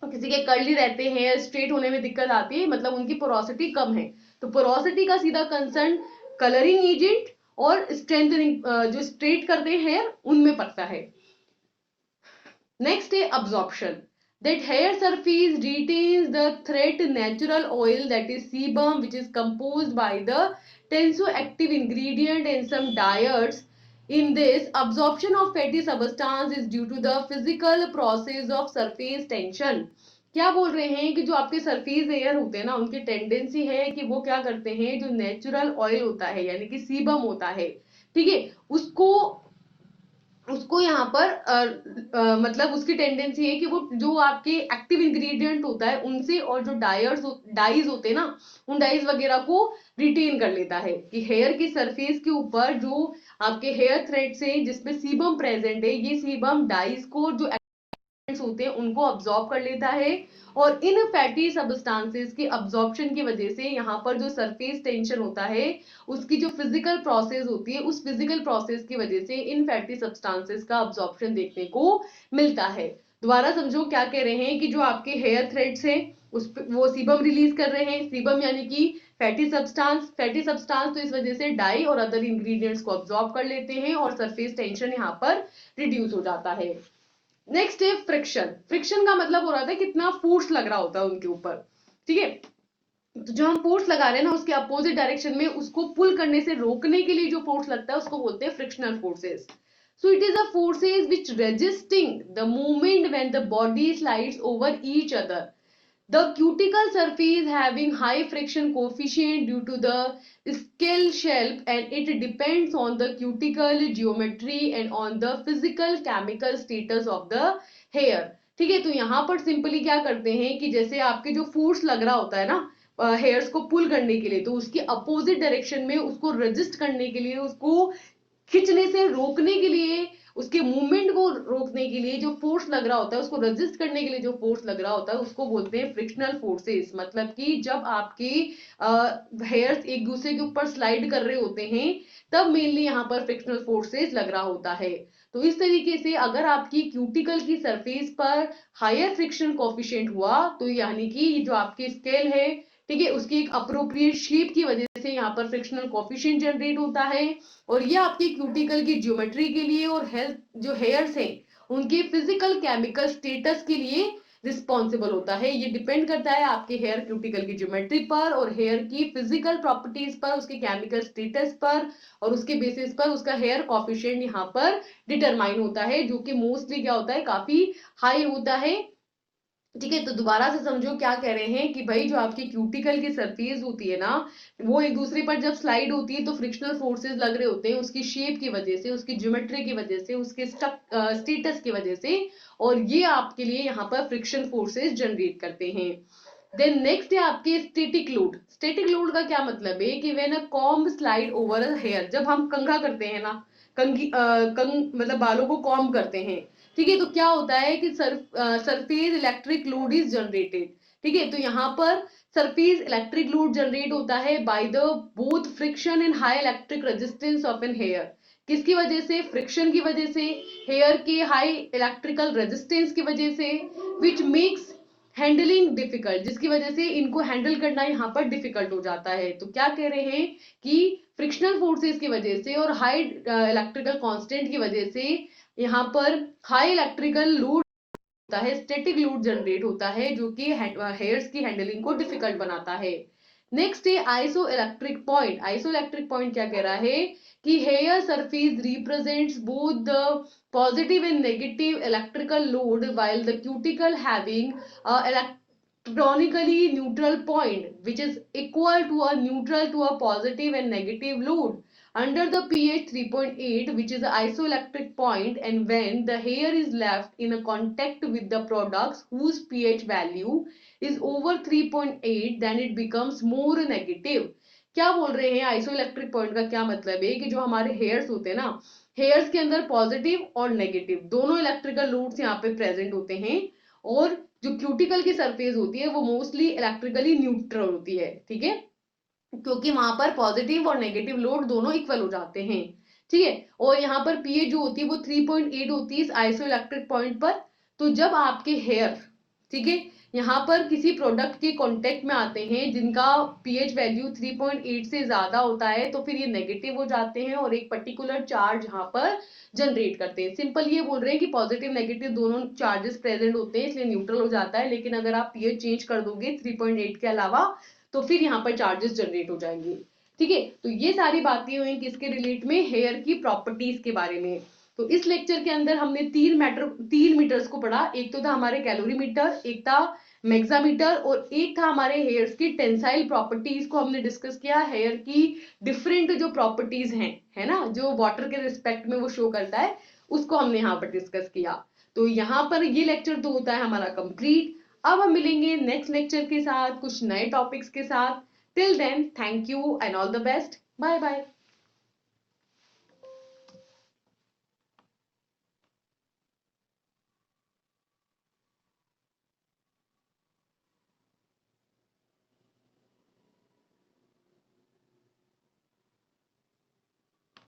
किसी के कर्ली रहते हैं, स्ट्रेट होने में दिक्कत आती है, मतलब उनकी पोरोसिटी कम है। तो पोरोसिटी का सीधा कंसर्न कलरिंग एजेंट और स्ट्रेंथनिंग जो स्ट्रेट करते हैं हेयर उनमें पड़ता है। नेक्स्ट है absorption, that hair surface retains the thread natural oil that is sebum, which is composed by the tensioactive ingredient and some dyes. In this, absorption of fatty substance is due to the physical process of surface tension. क्या बोल रहे हैं कि जो आपके surface air होते हैं ना, उनकी टेंडेंसी है कि वो क्या करते हैं, जो नेचुरल ऑयल होता है यानी कि सीबम होता है, ठीक है, उसको उसको यहाँ पर मतलब उसकी टेंडेंसी है कि वो जो आपके एक्टिव इंग्रेडिएंट होता है उनसे और जो डाइज होते हैं ना, उन डाइज वगैरह को रिटेन कर लेता है, कि हेयर की सरफेस के ऊपर जो आपके हेयर थ्रेड्स हैं जिसमें सीबम प्रेजेंट है, ये सीबम डाइज को जो होते हैं उनको अब्सॉर्ब कर लेता है। और इन फैटी सब्सटेंसेस की अब्सॉर्प्शन की वजह से यहाँ पर जो सरफेस टेंशन होता है उसकी जो फिजिकल प्रोसेस होती है, उस फिजिकल प्रोसेस की वजह से इन फैटी सब्सटेंसेस का अब्सॉर्प्शन देखने को मिलता है। दोबारा समझो क्या कह रहे हैं, कि जो आपके हेयर थ्रेड्स हैं उस वो सीबम रिलीज कर रहे हैं, सीबम यानी कि फैटी सब्सटेंस तो इस वजह से डाई और अदर इंग्रेडिएंट्स को अब्सॉर्ब कर लेते हैं और सरफेस टेंशन यहाँ पर रिड्यूस हो जाता है। नेक्स्ट है फ्रिक्शन। फ्रिक्शन का मतलब हो रहा था कितना फोर्स लग रहा होता है उनके ऊपर, ठीक है। तो जो हम फोर्स लगा रहे हैं ना, उसके अपोजिट डायरेक्शन में उसको पुल करने से रोकने के लिए जो फोर्स लगता है उसको बोलते हैं frictional forces. So it is a forces which resisting the movement when the body slides over each other. The cuticle surface having high friction coefficient due to the scale shelf, and it depends on the cuticle geometry and on the physical chemical status of the hair. ठीक है, तो यहाँ पर simply क्या करते हैं कि जैसे आपके जो फोर्स लग रहा होता है ना हेयर्स को पुल करने के लिए, तो उसके अपोजिट डायरेक्शन में उसको रेजिस्ट करने के लिए, उसको खींचने से रोकने के लिए, उसके मूवमेंट को रोकने के लिए जो फोर्स लग रहा होता है, उसको रेजिस्ट करने के लिए जो फोर्स लग रहा होता है उसको बोलते हैं फ्रिक्शनल फोर्सेस। मतलब कि जब आपके हेयर्स एक दूसरे के ऊपर स्लाइड कर रहे होते हैं तब मेनली यहाँ पर फ्रिक्शनल फोर्सेस लग रहा होता है। तो इस तरीके से अगर आपकी क्यूटिकल की सरफेस पर हायर फ्रिक्शन कोफिशिएंट हुआ, तो यानी कि जो आपकी स्केल है, ठीक है, उसकी एक अप्रोप्रिएट शेप की वजह से यहाँ पर फ्रिक्शनल कोफिशिएंट जनरेट होता है। और ये आपकी क्यूटिकल की ज्योमेट्री के लिए और हेल्थ जो हेयर्स हैं उनके फिजिकल केमिकल स्टेटस के लिए रिस्पॉन्सिबल होता है। ये डिपेंड करता है आपके हेयर क्यूटिकल की ज्योमेट्री पर और हेयर की फिजिकल प्रॉपर्टीज पर, उसके केमिकल स्टेटस पर, और उसके बेसिस पर उसका हेयर कॉफिशिएंट यहाँ पर डिटरमाइन होता है, जो कि मोस्टली क्या होता है, काफी हाई होता है। ठीक है, तो दोबारा से समझो क्या कह रहे हैं कि भाई जो आपकी क्यूटिकल की सरफेस होती है ना, वो एक दूसरे पर जब स्लाइड होती है तो फ्रिक्शनल फोर्सेस लग रहे होते हैं उसकी शेप की वजह से, उसकी ज्योमेट्री की वजह से, उसके स्टेटस की वजह से, और ये आपके लिए यहाँ पर फ्रिक्शन फोर्सेस जनरेट करते हैं। देन नेक्स्ट है आपके स्टैटिक लोड। स्टैटिक लोड का क्या मतलब है कि when a comb slide over a hair, जब हम कंघा करते हैं ना, मतलब बालों को कॉम्ब करते हैं, ठीक है, तो क्या होता है कि surface electric load is generated. ठीक है, तो यहाँ पर सरफेस इलेक्ट्रिक लोड जनरेट होता है by the both friction and high electric resistance of an hair. किसकी वजह से? फ्रिक्शन की वजह से, हेयर के हाई इलेक्ट्रिकल रेजिस्टेंस की वजह से, विच मेक्स हैंडलिंग डिफिकल्ट, जिसकी वजह से इनको हैंडल करना यहाँ पर डिफिकल्ट हो जाता है। तो क्या कह रहे हैं कि फ्रिक्शनल फोर्सेस की वजह से और हाई इलेक्ट्रिकल कांस्टेंट की वजह से यहाँ पर हाई इलेक्ट्रिकल लोड होता है, स्टैटिक लोड जनरेट होता है, जो कि हेयर्स की हैंडलिंग को डिफिकल्ट बनाता है। नेक्स्ट है isoelectric point. Isoelectric point क्या कह रहा है कि hair surface represents both the positive and negative electrical load while the cuticle having electronically neutral point which is equal to a neutral to a positive and negative load under the pH 3.8, which is the isoelectric point, and when the hair is left in a contact with the products whose pH value is over 3.8, then it becomes more negative. क्या बोल रहे हैं? Iso electric point का क्या मतलब है कि जो हमारे हेयर्स होते हैं ना, हेयर्स के अंदर पॉजिटिव और नेगेटिव दोनों इलेक्ट्रिकल लोड्स यहाँ पे प्रेजेंट होते हैं, और जो क्यूटिकल की सरफेस होती है वो मोस्टली इलेक्ट्रिकली न्यूट्रल होती है, ठीक है, क्योंकि वहां पर पॉजिटिव और नेगेटिव लोड दोनों इक्वल हो जाते हैं। ठीक है, और यहाँ पर पीएच जो होती है वो 3.8 होती है इस आइसो इलेक्ट्रिक पॉइंट पर। तो जब आपके हेयर ठीक है। यहाँ पर किसी प्रोडक्ट के कांटेक्ट में आते हैं जिनका पीएच वैल्यू 3.8 से ज्यादा होता है तो फिर ये नेगेटिव हो जाते हैं और एक पर्टिकुलर चार्ज यहाँ पर जनरेट करते हैं। सिंपल ये बोल रहे हैं कि पॉजिटिव नेगेटिव दोनों चार्जेस प्रेजेंट होते हैं इसलिए न्यूट्रल हो जाता है, लेकिन अगर आप पीएच चेंज कर दोगे 3.8 के अलावा तो फिर यहाँ पर चार्जेस जनरेट हो जाएंगे। ठीक है, तो ये सारी बातें हुई किसके रिलेट में, हेयर की प्रॉपर्टीज के बारे में। तो इस लेक्चर के अंदर हमने तीन मीटर्स को पढ़ा। एक तो था हमारे कैलोरी मीटर, एक था मेग्जामीटर और एक था हमारे हेयर्स की टेंसाइल प्रॉपर्टीज को हमने डिस्कस किया। हेयर की डिफरेंट जो प्रॉपर्टीज हैं, है ना, जो वाटर के रिस्पेक्ट में वो शो करता है, उसको हमने यहाँ पर डिस्कस किया। तो यहाँ पर ये लेक्चर तो होता है हमारा कंप्लीट। अब हम मिलेंगे नेक्स्ट लेक्चर के साथ कुछ नए टॉपिक्स के साथ। Till then thank you and all the best, bye bye.